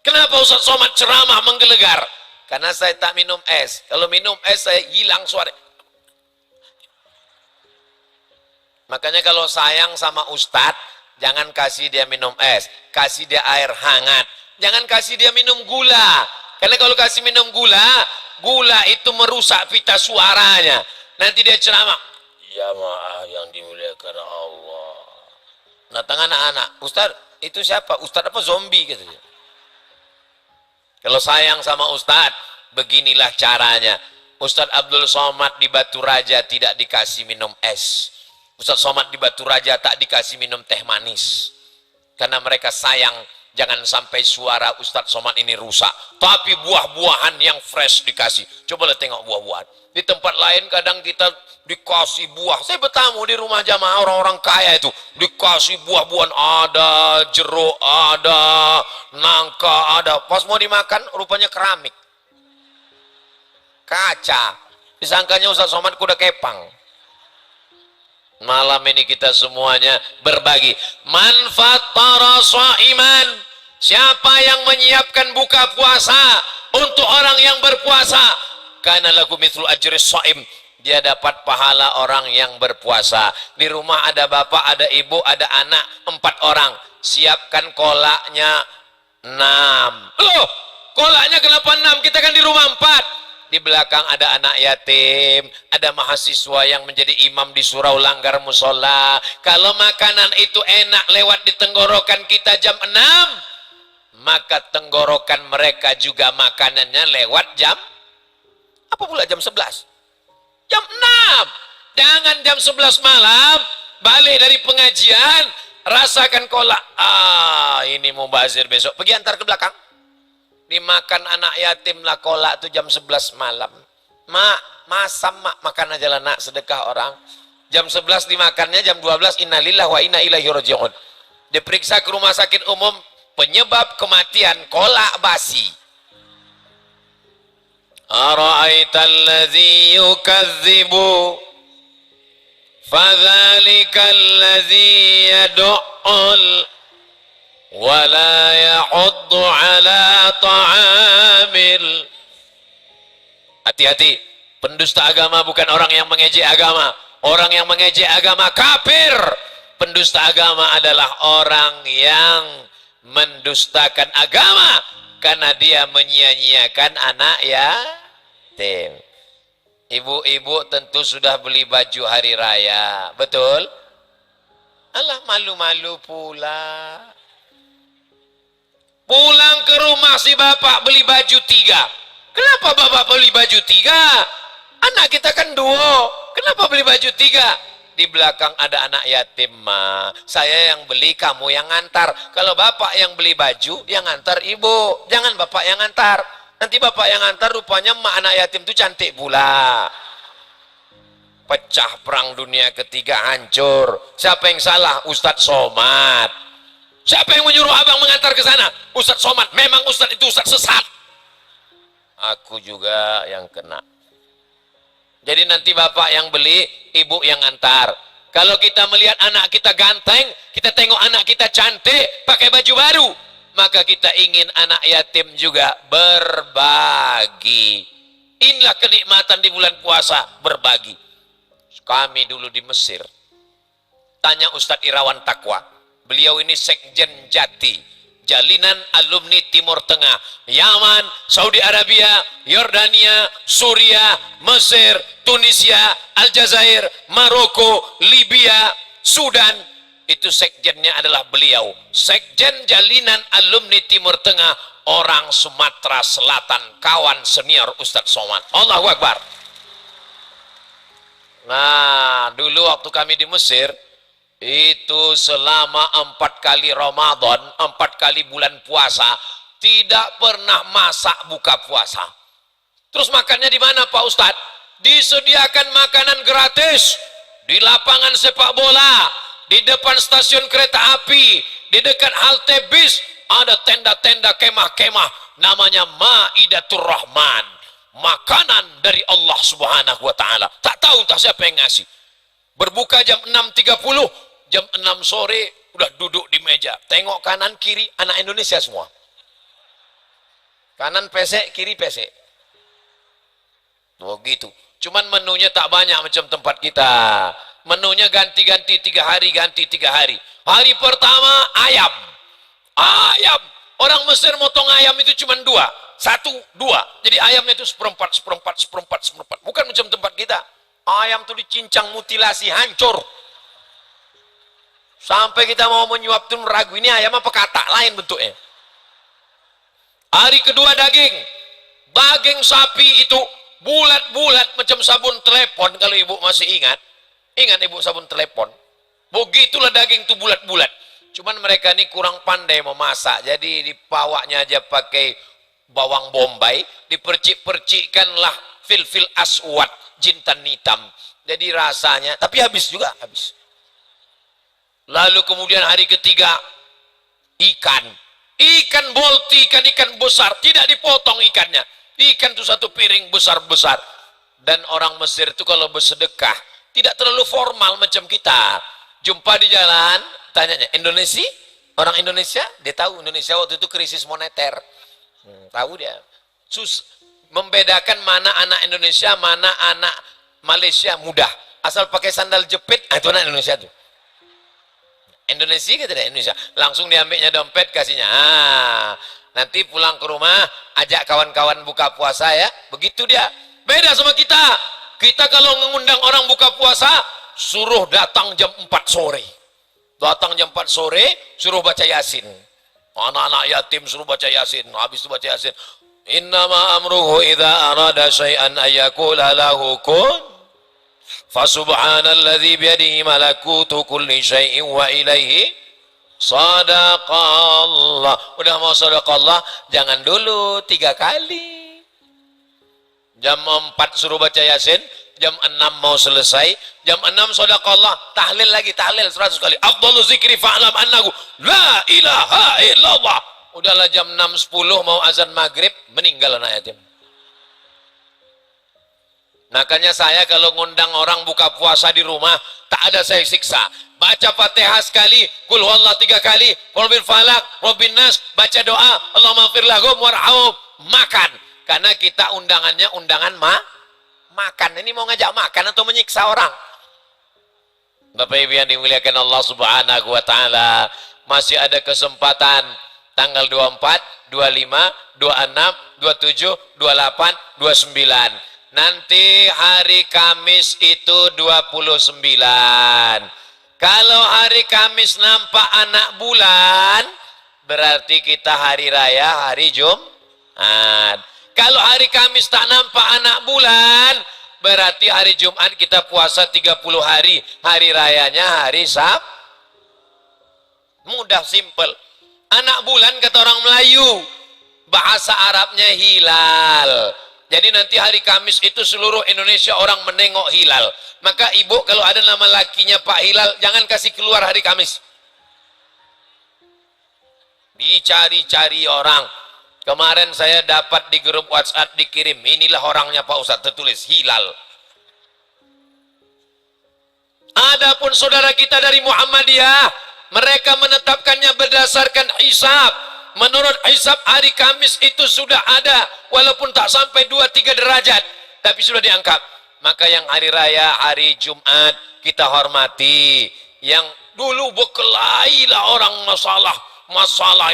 Kenapa Ustaz Somad ceramah menggelegar? Karena saya tak minum es. Kalau minum es saya hilang suara. Makanya kalau sayang sama Ustadz, jangan kasih dia minum es, kasih dia air hangat. Jangan kasih dia minum gula. Karena kalau kasih minum gula, gula itu merusak pita suaranya. Nanti dia ceramah, jamaah yang dimuliakan Allah. Datang anak-anak, Ustadz itu siapa? Ustadz apa zombie gitu. Kalau sayang sama Ustadz, beginilah caranya. Ustadz Abdul Somad di Batu Raja tidak dikasih minum es. Ustadz Somad di Batu Raja tak dikasih minum teh manis. Karena mereka sayang, jangan sampai suara Ustadz Somad ini rusak. Tapi buah-buahan yang fresh dikasih. Cobalah tengok buah-buahan. Di tempat lain kadang kita dikasih buah. Saya bertamu di rumah jamaah orang-orang kaya itu, dikasih buah-buahan, ada jeruk, ada nangka, ada. Pas mau dimakan rupanya keramik, kaca. Disangkanya Ustaz Somad kuda kepang. Malam ini kita semuanya berbagi. Manfaat para shaiman, siapa yang menyiapkan buka puasa untuk orang yang berpuasa, kana lagu mithlu ajri shaim, dia dapat pahala orang yang berpuasa. Di rumah ada bapak, ada ibu, ada anak, 4 orang. Siapkan kolaknya 6. Loh, kolaknya kenapa 6? Kita kan di rumah 4. Di belakang ada anak yatim, ada mahasiswa yang menjadi imam di surau langgar musola. Kalau makanan itu enak lewat di tenggorokan kita jam 6, maka tenggorokan mereka juga makanannya lewat jam apa pula jam 11? Jam 6. Jangan jam 11 malam balik dari pengajian rasakan kolak. Ini mubazir besok. Pergi antar ke belakang. Dimakan anak yatim lah kolak tuh jam 11 malam. Mak, masam mak, makan aja lah nak, sedekah orang. Jam 11 dimakannya, jam 12 innalillahi wa inna ilaihi raji'un. Diperiksa ke rumah sakit umum, penyebab kematian kolak basi. Ara'aital ladzi yukadzibu fadzalikal ladzi yad'ul wala ya'uddu ala ta'amil. Hati-hati, pendusta agama bukan orang yang mengejek agama. Orang yang mengejek agama kafir. Pendusta agama adalah orang yang mendustakan agama karena dia menyia-nyiakan anak yatim. Ibu-ibu tentu sudah beli baju hari raya, betul? Alah, malu-malu pula. Pulang ke rumah si bapak beli baju 3. Kenapa bapak beli baju 3? Anak kita kan 2. Kenapa beli baju 3? Di belakang ada anak yatim, ma. Saya yang beli, kamu yang ngantar. Kalau bapak yang beli baju, yang ngantar ibu. Jangan bapak yang ngantar. Nanti bapak yang ngantar rupanya mak anak yatim itu cantik pula. Pecah perang dunia ketiga, hancur. Siapa yang salah? Ustadz Somad. Siapa yang menyuruh abang mengantar ke sana? Ustadz Somad. Memang Ustadz itu Ustadz sesat. Aku juga yang kena. Jadi nanti bapak yang beli, ibu yang antar. Kalau kita melihat anak kita ganteng, kita tengok anak kita cantik, pakai baju baru, maka kita ingin anak yatim juga berbagi. Inilah kenikmatan di bulan puasa, berbagi. Kami dulu di Mesir, tanya Ustadz Irawan Takwa. Beliau ini sekjen Jati, Jalinan Alumni Timur Tengah, Yaman, Saudi Arabia, Yordania, Suria, Mesir, Tunisia, Aljazair, Maroko, Libya, Sudan. Itu sekjennya adalah beliau. Sekjen Jalinan Alumni Timur Tengah, orang Sumatera Selatan, kawan senior Ustadz Somad. Allahu Akbar. Nah, dulu waktu kami di Mesir, itu selama 4 kali Ramadan, 4 kali bulan puasa, tidak pernah masak buka puasa. Terus makannya di mana Pak Ustadz? Disediakan makanan gratis di lapangan sepak bola, di depan stasiun kereta api, di dekat halte bis ada tenda-tenda kemah-kemah, namanya Maidatur Rahman, makanan dari Allah Subhanahu wa taala. Tak tahu entah siapa yang ngasih. Berbuka jam 6.30, jam 6 sore udah duduk di meja. Tengok kanan kiri anak Indonesia semua. Kanan pesek, kiri pesek. Begitu. Cuman menunya tak banyak macam tempat kita. Menunya ganti-ganti 3 hari, ganti 3 hari. Hari pertama ayam. Ayam. Orang Mesir motong ayam itu cuma 2. 1, 2. Jadi ayamnya itu seperempat. Bukan macam tempat kita. Ayam itu dicincang, mutilasi, hancur. Sampai kita mau menyuap itu meragu, ini ayam apa katak lain bentuknya. Hari kedua daging. Daging sapi itu bulat-bulat macam sabun telepon, kalau ibu masih ingat. Ingat ibu sabun telepon? Begitulah daging itu bulat-bulat. Cuman mereka ini kurang pandai memasak. Jadi dipawaknya aja pakai bawang bombay, dipercik-percikkanlah fil aswad, jintan hitam. Jadi rasanya, tapi habis juga, habis. Lalu kemudian hari ketiga, ikan. Ikan bolti, ikan besar, tidak dipotong ikannya. Ikan itu 1 piring besar-besar. Dan orang Mesir itu kalau bersedekah, tidak terlalu formal macam kita. Jumpa di jalan, tanyanya, Indonesia? Orang Indonesia? Dia tahu Indonesia waktu itu krisis moneter. Tahu dia. Membedakan mana anak Indonesia, mana anak Malaysia mudah, asal pakai sandal jepit, itu anak Indonesia tuh. Indonesia kita tidak Indonesia, langsung diambilnya dompet kasihnya. Nanti pulang ke rumah, ajak kawan-kawan buka puasa ya, begitu dia. Beda sama kita. Kita kalau mengundang orang buka puasa, suruh datang jam 4 sore. Datang jam 4 sore, suruh baca Yasin. Anak-anak yatim suruh baca Yasin. Habis itu baca Yasin. Innama amruhu idza arada syai'an ayyakula lahu kun fasubhanalladzi biyadihi malakutu kulli syai'in wa ilaihi sadaqallah. Udah mau sadaqallah, jangan dulu 3 kali. Jam 4 suruh baca Yasin, jam 6 mau selesai, jam 6 sadaqallah, tahlil lagi, tahlil 100 kali. Afdalu zikri fa'lam annahu la ilaha illallah. Udahlah jam 6.10 mau azan maghrib, meninggal anak yatim. Makanya saya kalau ngundang orang buka puasa di rumah, tak ada saya siksa. Baca Fatihah sekali, kul huwallah 3 kali, Rabbil falak, Rabbin nas, baca doa, Allahumma ighfir lahum warhamhum, makan. Karena kita undangannya undangan makan. Ini mau ngajak makan atau menyiksa orang? Bapak Ibu yang dimuliakan Allah Subhanahu wa taala, masih ada kesempatan tanggal 24, 25, 26, 27, 28, 29. Nanti hari Kamis itu 29. Kalau hari Kamis nampak anak bulan, berarti kita hari raya hari Jumat. Kalau hari Kamis tak nampak anak bulan, berarti hari Jumat kita puasa 30 hari. Hari rayanya hari Sabtu. Mudah, simple. Anak bulan kata orang Melayu, bahasa Arabnya hilal. Jadi nanti hari Kamis itu seluruh Indonesia orang menengok hilal. Maka ibu kalau ada nama lakinya Pak Hilal, jangan kasih keluar hari Kamis. Dicari-cari orang. Kemarin saya dapat di grup WhatsApp dikirim, inilah orangnya Pak Ustadz, tertulis hilal. Adapun saudara kita dari Muhammadiyah, mereka menetapkannya berdasarkan hisab. Menurut hisab hari Kamis itu sudah ada, walaupun tak sampai 2-3 derajat, tapi sudah diangkat. Maka yang hari raya, hari Jumat kita hormati. Yang dulu berkelahi lah orang masalah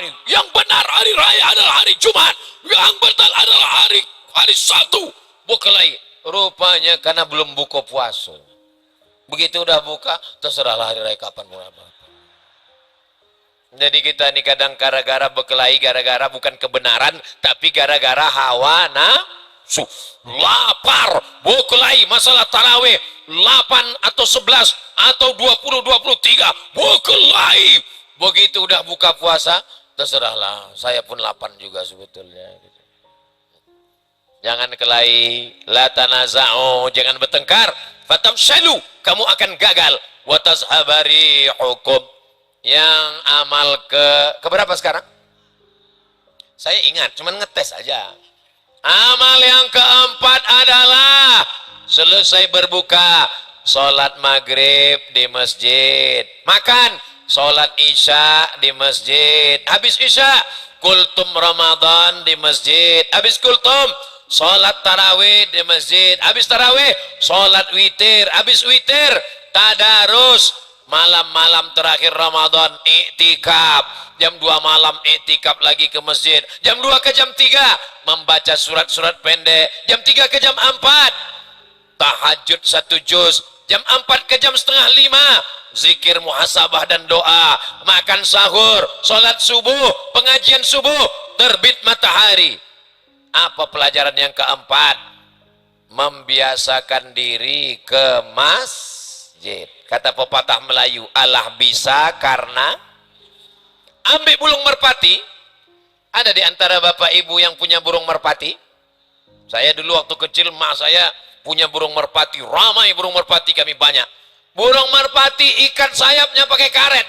ini. Yang benar hari raya adalah hari Jumat, yang betul adalah hari Sabtu. Berkelahi. Rupanya karena belum buka puasa. Begitu udah buka, terserahlah hari raya kapan berapa. Jadi kita ini kadang gara-gara berkelahi, gara-gara bukan kebenaran, tapi gara-gara hawa nafsu. Lapar, berkelahi masalah tarawih 8 atau 11 atau 20, 23, berkelahi. Begitu udah buka puasa, terserahlah. Saya pun 8 juga sebetulnya. Jangan kelahi, la tanaza'u, jangan bertengkar. Fatamshalu, kamu akan gagal. Wa tazhabari hukum. Yang amal keberapa sekarang? Saya ingat, cuman ngetes aja. Amal yang keempat adalah selesai berbuka, sholat maghrib di masjid, makan, sholat isya di masjid, habis isya kultum Ramadan di masjid, habis kultum sholat tarawih di masjid, habis tarawih sholat witir, habis witir tadarus, malam-malam terakhir Ramadan iktikaf, jam 2 malam iktikaf lagi ke masjid, jam 2 ke jam 3 membaca surat-surat pendek, jam 3 ke jam 4 tahajud 1 juz, jam 4 ke jam setengah 5 zikir muhasabah dan doa, makan sahur, sholat subuh, pengajian subuh, terbit matahari. Apa pelajaran yang keempat? Membiasakan diri ke masjid. Kata pepatah Melayu, Allah bisa karena ambil burung merpati. Ada di antara bapak ibu yang punya burung merpati? Saya dulu waktu kecil, mak saya punya burung merpati, ramai burung merpati kami banyak. Burung merpati ikat sayapnya pakai karet,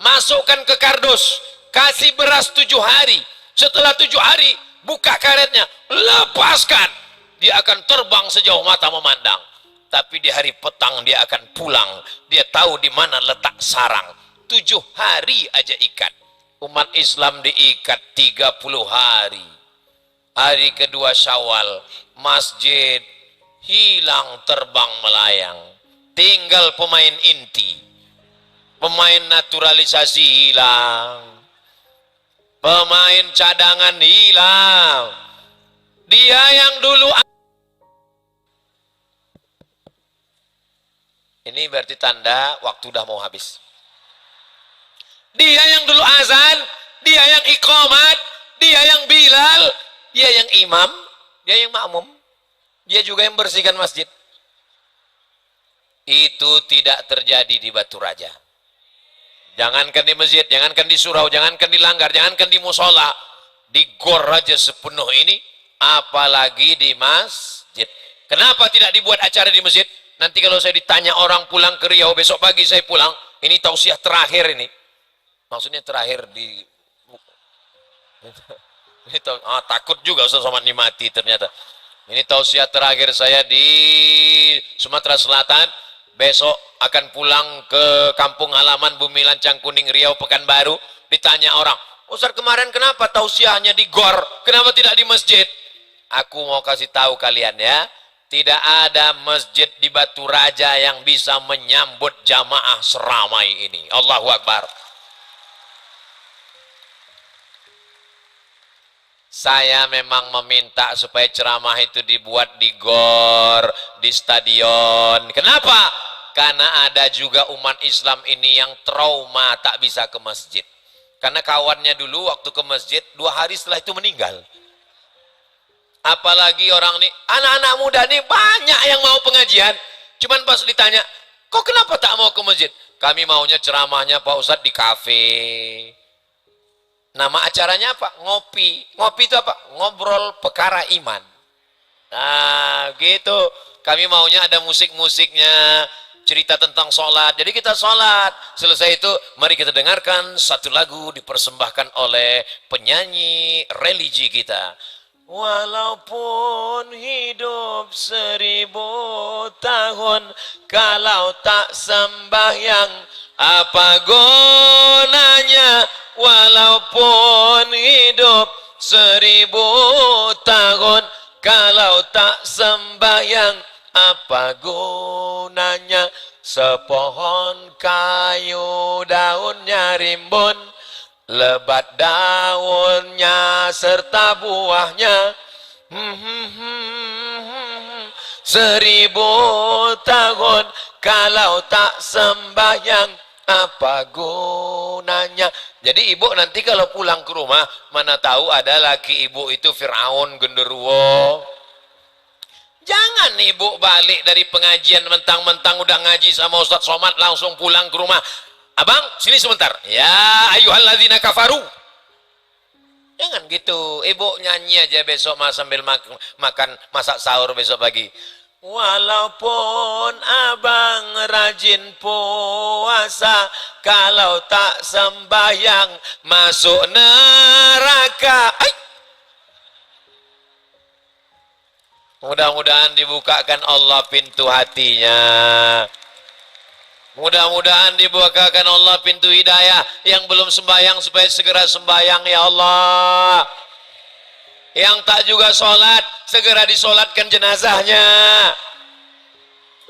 masukkan ke kardus, kasih beras 7 hari. Setelah 7 hari, buka karetnya, lepaskan. Dia akan terbang sejauh mata memandang. Tapi di hari petang dia akan pulang. Dia tahu di mana letak sarang. 7 hari aja ikat. Umat Islam diikat 30 hari. Hari kedua Syawal, masjid hilang terbang melayang. Tinggal pemain inti. Pemain naturalisasi hilang. Pemain cadangan hilang. Dia yang dulu. Ini berarti tanda waktu udah mau habis. Dia yang dulu azan, dia yang iqamat, dia yang bilal, dia yang imam, dia yang makmum, dia juga yang bersihkan masjid. Itu tidak terjadi di Batu Raja. Jangankan di masjid, jangankan di surau, jangankan di langgar, jangankan di musola, di gor raja sepenuh ini, apalagi di masjid. Kenapa tidak dibuat acara di masjid? Nanti kalau saya ditanya orang pulang ke Riau, besok pagi saya pulang, ini tausiah terakhir ini. Maksudnya terakhir di... takut juga Ustaz Somad ini mati ternyata. Ini tausiah terakhir saya di Sumatera Selatan. Besok akan pulang ke kampung halaman Bumi Lancang Kuning Riau Pekanbaru. Ditanya orang, Ustaz kemarin kenapa tausiahnya di gor? Kenapa tidak di masjid? Aku mau kasih tahu kalian ya. Tidak ada masjid di Batu Raja yang bisa menyambut jamaah seramai ini. Allahu Akbar. Saya memang meminta supaya ceramah itu dibuat di gor, di stadion. Kenapa? Karena ada juga umat Islam ini yang trauma tak bisa ke masjid. Karena kawannya dulu waktu ke masjid 2 hari setelah itu meninggal. Apalagi orang nih, anak-anak muda nih banyak yang mau pengajian. Cuman pas ditanya, kok kenapa tak mau ke masjid? Kami maunya ceramahnya Pak Ustadz di kafe. Nama acaranya apa? Ngopi. Ngopi itu apa? Ngobrol perkara iman. Nah, gitu. Kami maunya ada musik-musiknya, cerita tentang sholat. Jadi kita sholat. Selesai itu, mari kita dengarkan satu lagu dipersembahkan oleh penyanyi religi kita. Walaupun hidup 1000 tahun, kalau tak sembahyang, apa gunanya? Walaupun hidup 1000 tahun, kalau tak sembahyang, apa gunanya? Sepohon kayu daunnya rimbun, lebat daunnya serta buahnya. 1000 tahun kalau tak sembahyang, apa gunanya? Jadi ibu nanti kalau pulang ke rumah, mana tahu ada laki ibu itu Fir'aun genderuwo. Jangan ibu balik dari pengajian mentang-mentang udah ngaji sama Ustaz Somad langsung pulang ke rumah. Abang, sini sebentar. Ya ayyuhalladzina kafaru. Jangan gitu. Ibu nyanyi aja besok sambil makan masak sahur besok pagi. Walaupun abang rajin puasa, kalau tak sembahyang masuk neraka. Mudah-mudahan dibukakan Allah pintu hatinya. Mudah-mudahan dibukakan Allah pintu hidayah. Yang belum sembahyang supaya segera sembahyang ya Allah. Yang tak juga sholat, segera disolatkan jenazahnya.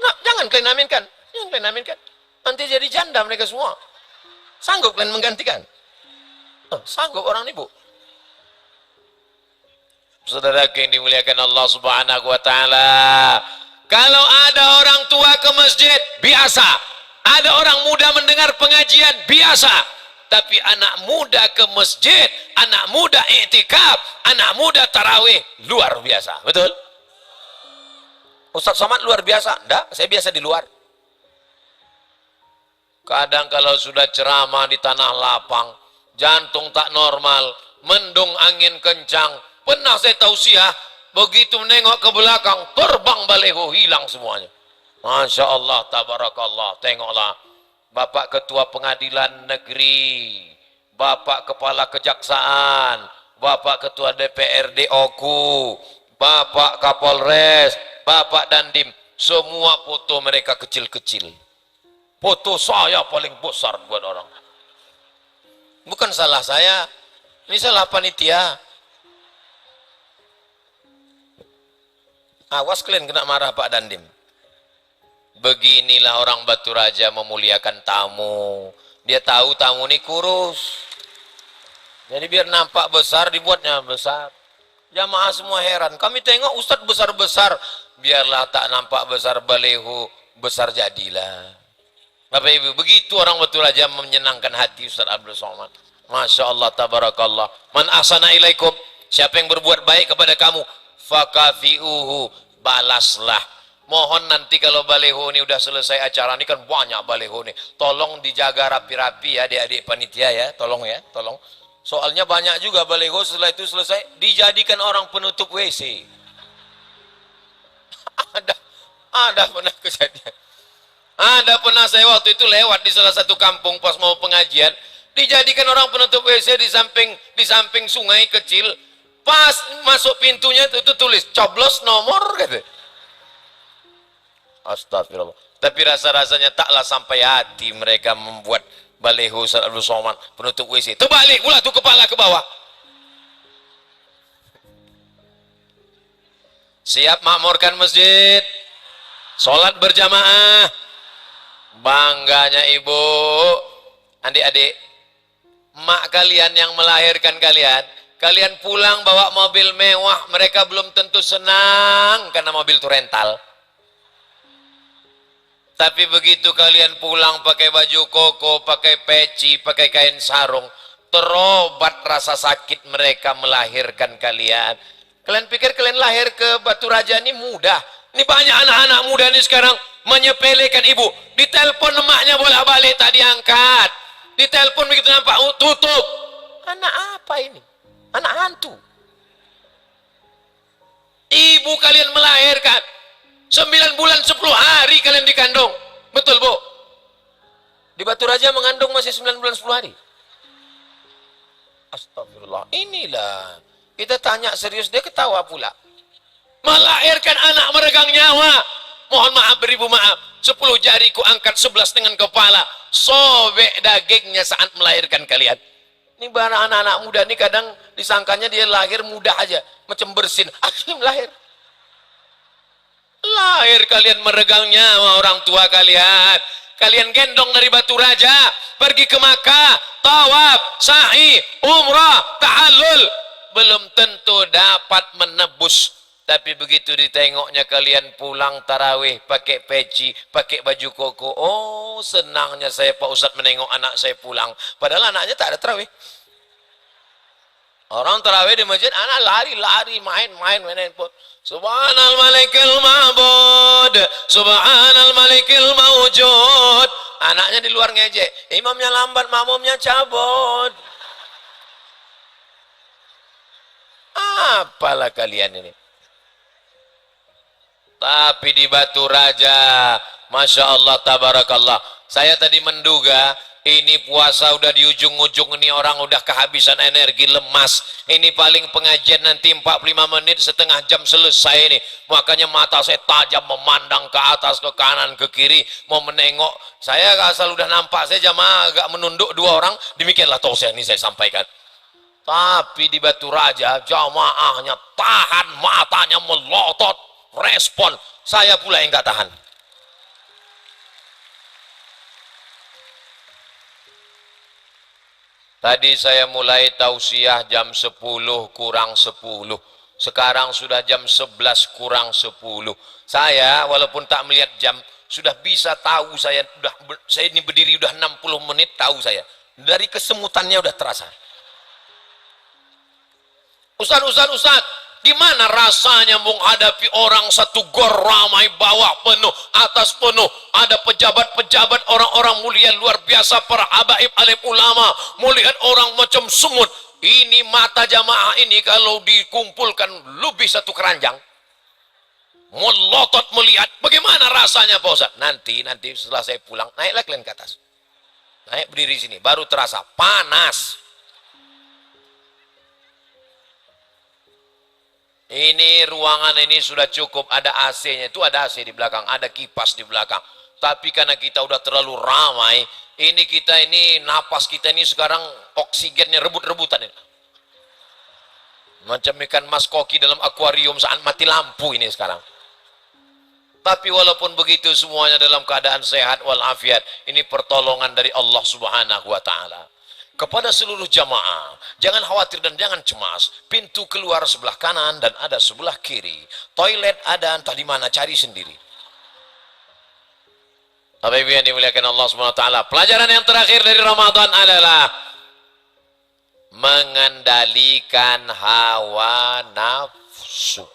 Nah, jangan kalian aminkan. Jangan kalian aminkan. Nanti jadi janda mereka semua. Sanggup kalian menggantikan? Sanggup orang ibu. Saudara yang dimuliakan Allah Subhanahu wa taala. Kalau ada orang tua ke masjid, biasa. Ada orang muda mendengar pengajian, biasa. Tapi anak muda ke masjid, anak muda iktikaf, anak muda tarawih, luar biasa. Betul? Ustaz Somad luar biasa? Enggak, saya biasa di luar. Kadang kalau sudah ceramah di tanah lapang, jantung tak normal, mendung angin kencang, pernah saya tausiah, begitu menengok ke belakang, terbang baleho, hilang semuanya. Masya Allah, tabarakallah, tengoklah. Bapak Ketua Pengadilan Negeri, Bapak Kepala Kejaksaan, Bapak Ketua DPRD OKU, Bapak Kapolres, Bapak Dandim, semua foto mereka kecil-kecil. Foto saya paling besar buat orang. Bukan salah saya, ini salah panitia. Awas kalian kena marah Pak Dandim. Beginilah orang Batu Raja memuliakan tamu. Dia tahu tamu ini kurus. Jadi biar nampak besar dibuatnya besar. Jamaah semua heran. Kami tengok Ustadz besar-besar. Biarlah tak nampak besar baleho, besar jadilah. Bapak Ibu, begitu orang Batu Raja menyenangkan hati Ustadz Abdul Somad. Masya Allah, tabarakallah. Man ahsana ilaikum. Siapa yang berbuat baik kepada kamu, fakafi'uhu, balaslah. Mohon nanti kalau baleho ini udah selesai acara ini, kan banyak baleho nih, tolong dijaga rapi-rapi ya adik-adik panitia ya, tolong ya, tolong. Soalnya banyak juga baleho setelah itu selesai dijadikan orang penutup WC. ada pernah kejadian. Ada pernah saya waktu itu lewat di salah satu kampung pas mau pengajian, dijadikan orang penutup WC di samping sungai kecil. Pas masuk pintunya itu tulis coblos nomor gitu. Astagfirullah. Tapi rasa-rasanya taklah sampai hati mereka membuat baleho Ustaz Abdul Somad penutup WC. Terbalik pula tuh kepala ke bawah. Siap makmurkan masjid. Sholat berjamaah. Bangganya ibu. Adik-adik, mak kalian yang melahirkan kalian, kalian pulang bawa mobil mewah, mereka belum tentu senang karena mobil itu rental. Tapi begitu kalian pulang pakai baju koko, pakai peci, pakai kain sarung, terobat rasa sakit mereka melahirkan kalian. Kalian pikir kalian lahir ke Batu Raja ini mudah? Ini banyak anak-anak muda ini sekarang menyepelekan ibu. Ditelepon emaknya bolak-balik tak diangkat. Ditelepon begitu nampak tutup. Anak apa ini? Anak hantu. Ibu kalian melahirkan 9 bulan 10 hari kalian dikandung. Betul Bu? Di Batu Raja mengandung masih 9 bulan 10 hari. Astagfirullah. Inilah. Kita tanya serius, dia ketawa pula. Melahirkan anak meregang nyawa. Mohon maaf beribu maaf. 10 jari ku angkat, 11 dengan kepala. Sobek dagingnya saat melahirkan kalian. Ini barang anak-anak muda ini kadang disangkanya dia lahir mudah aja. Macam bersin. Akhirnya lahir. Lahir kalian meregang nyawa orang tua kalian. Kalian gendong dari Batu Raja, pergi ke Makkah, tawaf, sa'i, umrah, tahallul. Belum tentu dapat menebus. Tapi begitu ditengoknya kalian pulang tarawih, pakai peci, pakai baju koko. Oh, senangnya saya Pak Ustadz menengok anak saya pulang. Padahal anaknya tak ada tarawih. Orang tarawih di masjid, anak lari-lari, main-main handphone. Subhanal malikil ma'bud, subhanal malikil mawjud. Anaknya di luar ngejek, imamnya lambat, makmumnya cabut. Apalah kalian ini. Tapi di Batu Raja, Masya Allah, tabarakallah. Saya tadi menduga, ini puasa udah di ujung-ujung, ini orang udah kehabisan energi, lemas. Ini paling pengajian nanti 45 menit, setengah jam selesai ini. Makanya mata saya tajam memandang ke atas, ke kanan, ke kiri. Mau menengok. Saya asal udah nampak, saya jamaah agak menunduk 2 orang. Demikianlah tausiah ini saya sampaikan. Tapi di Batu Raja, jamaahnya tahan, matanya melotot. Respon, saya pula yang gak tahan. Tadi saya mulai tausiah jam 10 kurang 10. Sekarang sudah jam 11 kurang 10. Saya walaupun tak melihat jam, sudah bisa tahu saya ini berdiri udah 60 menit, tahu saya. Dari kesemutannya udah terasa. Ustaz, gimana rasanya menghadapi orang satu gor ramai, bawah penuh, atas penuh, ada pejabat-pejabat, orang-orang mulia luar biasa, para habaib, alim ulama, melihat orang macam semut. Ini mata jamaah ini kalau dikumpulkan lebih satu keranjang. Melotot melihat, bagaimana rasanya Pak Ustaz? Nanti setelah saya pulang, naiklah kalian ke atas. Naik berdiri sini, baru terasa panas. Ini ruangan ini sudah cukup, ada AC-nya, itu ada AC di belakang, ada kipas di belakang. Tapi karena kita udah terlalu ramai, ini napas kita ini sekarang oksigennya rebut-rebutan ini. Macam ikan mas koki dalam akuarium saat mati lampu ini sekarang. Tapi walaupun begitu semuanya dalam keadaan sehat walafiat. Ini pertolongan dari Allah Subhanahu wa taala. Kepada seluruh jamaah, jangan khawatir dan jangan cemas. Pintu keluar sebelah kanan dan ada sebelah kiri. Toilet ada entah di mana, cari sendiri. Bapak Ibu yang dimuliakan Allah Subhanahu wa taala. Pelajaran yang terakhir dari Ramadan adalah mengendalikan hawa nafsu.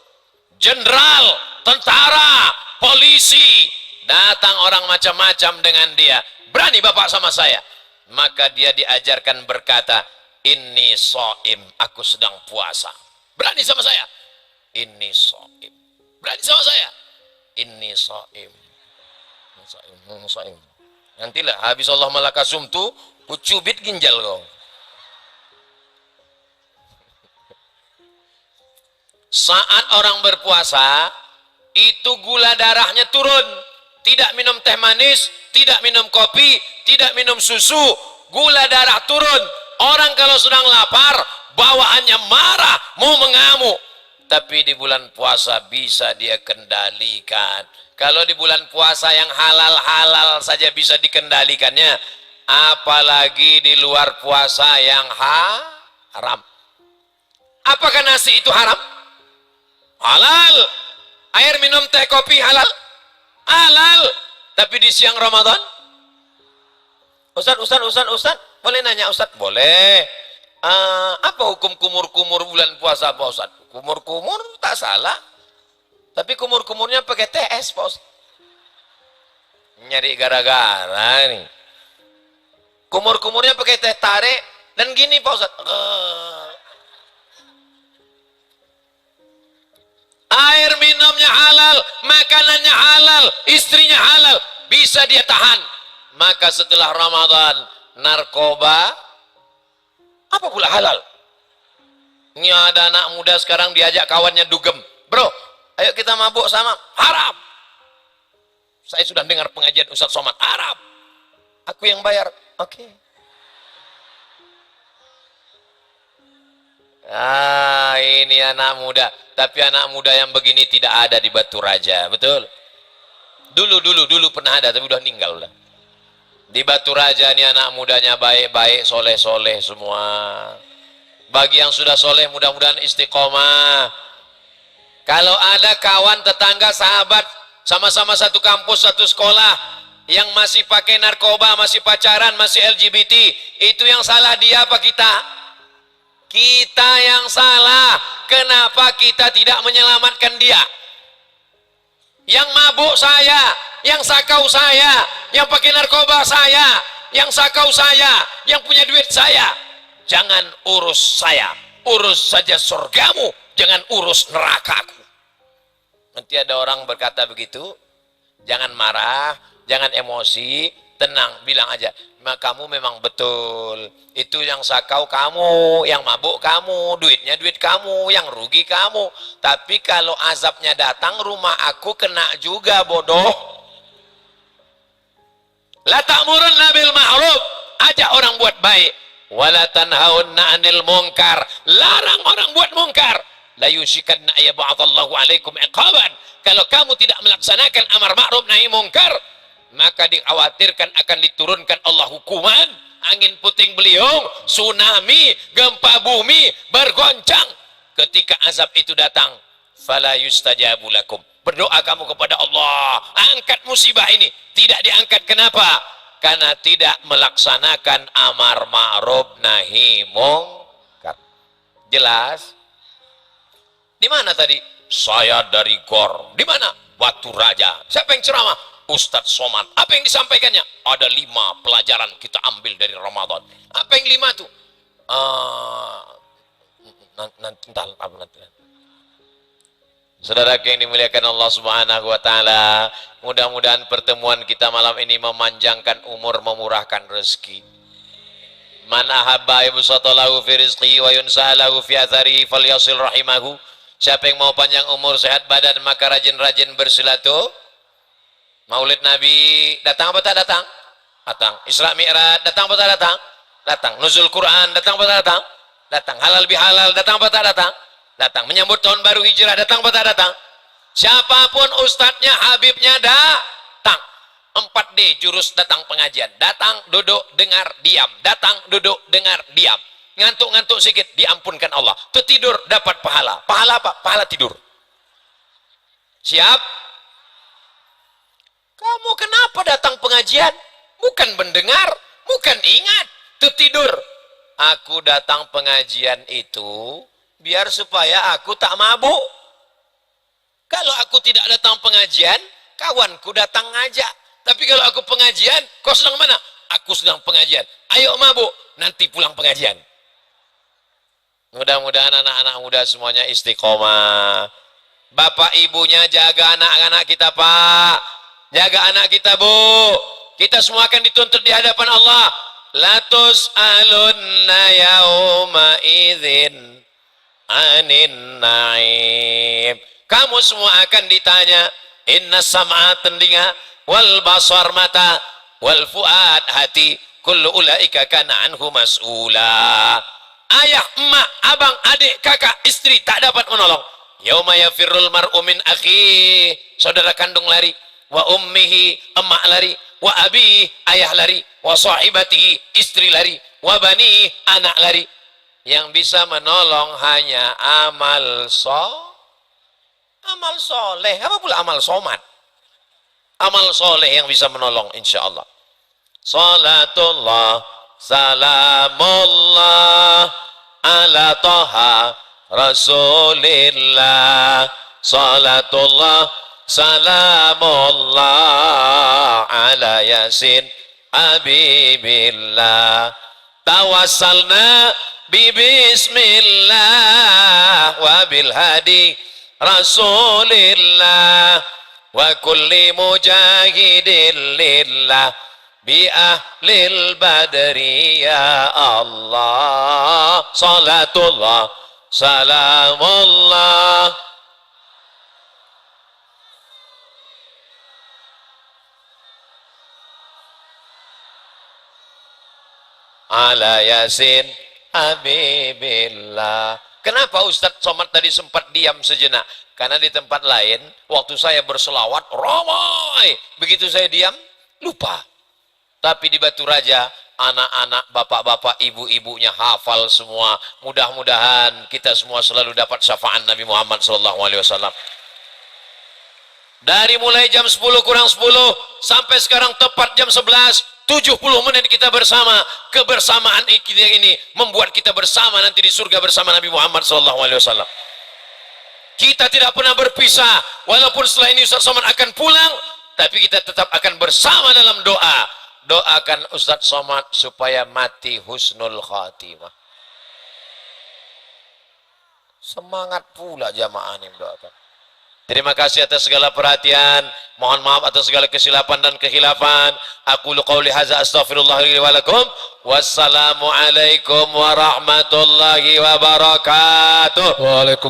Jenderal, tentara, polisi, datang orang macam-macam dengan dia. Berani bapak sama saya. Maka dia diajarkan berkata, inni shaim, aku sedang puasa. Berani sama saya. Inni shaim. Berani sama saya. Inni shaim. Shaim. Nantilah habis Allah malakasum tu, kucubit ginjal kau. Saat orang berpuasa, itu gula darahnya turun. Tidak minum teh manis, tidak minum kopi, tidak minum susu. Gula darah turun. Orang kalau sedang lapar, bawaannya marah, mau mengamuk. Tapi di bulan puasa bisa dia kendalikan. Kalau di bulan puasa yang halal-halal saja bisa dikendalikannya, apalagi di luar puasa yang haram. Apakah nasi itu haram? Halal. Air minum teh kopi halal? Halal. Tapi di siang Ramadan? Ustaz, boleh nanya Ustaz? Boleh. Apa hukum kumur-kumur bulan puasa Pak Ustaz? Kumur-kumur tak salah. Tapi kumur-kumurnya pakai TS Pak Ustaz. Nyari gara-gara nih. Kumur-kumurnya pakai teh tarik dan gini Pak Ustaz. Air minumnya halal, makanannya halal, istrinya halal, bisa dia tahan. Maka setelah Ramadan, narkoba, apa pula halal? Ini ada anak muda sekarang diajak kawannya dugem. Bro, ayo kita mabuk sama, haram. Saya sudah dengar pengajian Ustaz Somad, haram. Aku yang bayar, oke. Ini anak muda. Tapi anak muda yang begini tidak ada di Batu Raja, betul? Dulu pernah ada, tapi udah meninggal udah. Di Batu Raja ini anak mudanya baik-baik, soleh-soleh semua. Bagi yang sudah soleh, mudah-mudahan istiqomah. Kalau ada kawan, tetangga, sahabat, sama-sama satu kampus, satu sekolah, yang masih pakai narkoba, masih pacaran, masih LGBT, itu yang salah dia apa kita? Kita yang salah. Kenapa kita tidak menyelamatkan dia? Yang mabuk saya, yang sakau saya, yang pakai narkoba saya, yang sakau saya, yang punya duit saya. Jangan urus saya, urus saja surgamu, jangan urus nerakaku. Nanti ada orang berkata begitu, jangan marah, jangan emosi, tenang, bilang aja, kamu memang betul. Itu yang sakau kamu, yang mabuk kamu, duitnya duit kamu, yang rugi kamu. Tapi kalau azabnya datang, rumah aku kena juga, bodoh. La ta'murunna bil ma'ruf, ajak orang buat baik. Wala tanhaunna 'anil munkar, larang orang buat munkar. La yushikanna ayyab'atsallahu 'alaikum iqaban. Kalau kamu tidak melaksanakan amar ma'ruf nahi munkar, maka dikhawatirkan akan diturunkan Allah hukuman, angin puting beliung, tsunami, gempa bumi bergoncang. Ketika azab itu datang, fala yustajabu lakum, berdoa kamu kepada Allah, angkat musibah ini. Tidak diangkat, kenapa? Karena tidak melaksanakan amar ma'ruf nahi munkar. Jelas? Di mana tadi? Saya dari GOR. Di mana? Batu Raja. Siapa yang ceramah? Ustadz Somad. Apa yang disampaikannya? Ada 5 pelajaran kita ambil dari Ramadan. Apa yang 5 tuh? Nanti. Saudara yang dimuliakan Allah Subhanahu wa taala, mudah-mudahan pertemuan kita malam ini memanjangkan umur, memurahkan rezeki. Man ahabba yubsatalahu fi rizqihi wa yunsalahu fi atharihi falyasil rahimahu. Siapa yang mau panjang umur, sehat badan, maka rajin-rajin bersilaturahmi. Maulid Nabi datang apa tak datang? Datang. Isra Mi'raj datang apa tak datang? Datang. Nuzul Quran datang apa tak datang? Datang. Halal bihalal datang apa tak datang? Datang. Menyambut tahun baru hijrah datang apa tak datang? Siapapun ustadznya, habibnya datang. 4D jurus datang pengajian. Datang, duduk, dengar, diam. Datang, duduk, dengar, diam. Ngantuk-ngantuk sedikit, diampunkan Allah. Tertidur, dapat pahala. Pahala apa? Pahala tidur. Siap? Kamu kenapa datang pengajian? Bukan mendengar, bukan ingat. Tertidur. Aku datang pengajian itu biar supaya aku tak mabuk. Kalau aku tidak datang pengajian, kawanku datang ngajak. Tapi kalau aku pengajian, kau sedang mana? Aku sedang pengajian. Ayo mabuk, nanti pulang pengajian. Mudah-mudahan anak-anak muda semuanya istiqomah. Bapak ibunya jaga anak-anak kita, Pak. Jaga anak kita, Bu. Kita semua akan dituntut di hadapan Allah. La tus'alunna yauma idzin anin na'im. Kamu semua akan ditanya. Inna sam'a telinga, wal basar mata, wal fuad hati, kullu ulaika kana anhu mas'ula. Ayah, emak, abang, adik, kakak, istri tak dapat menolong. Yauma yafirrul mar'u min akhi, saudara kandung lari, wa ummihi, emak lari, wa abi, ayah lari, wa sahibatihi, istri lari, wa bani, anak lari. Yang bisa menolong hanya amal soleh. Apa pula amal somat? Amal soleh yang bisa menolong, insyaallah. Salatullah salamullah ala toha rasulillah. Salatullah salamullah ala yasin habibillah. Tawassalna bismillah wa bil hadi rasulillah wa kulli mujahidin lillah bi ahlil badri ya Allah. Salatullah salamullah ala yasin habibillah. Kenapa Ustadz Somad tadi sempat diam sejenak? Karena di tempat lain, waktu saya berselawat, ramai. Begitu saya diam, lupa. Tapi di Batu Raja, anak-anak, bapak-bapak, ibu-ibunya hafal semua. Mudah-mudahan kita semua selalu dapat syafaat Nabi Muhammad SAW. Dari mulai jam 10 kurang 10, sampai sekarang tepat jam 11, 70 menit kita bersama. Kebersamaan ini membuat kita bersama nanti di surga bersama Nabi Muhammad SAW. Kita tidak pernah berpisah. Walaupun setelah ini Ustaz Somad akan pulang, tapi kita tetap akan bersama dalam doa. Doakan Ustaz Somad supaya mati husnul khatimah. Semangat pula jamaah ini mendoakan. Terima kasih atas segala perhatian. Mohon maaf atas segala kesilapan dan kekhilafan. Aku qauli hadza astaghfirullah li wa lakum. Wassalamualaikum warahmatullahi wabarakatuh. Waalaikumsalam.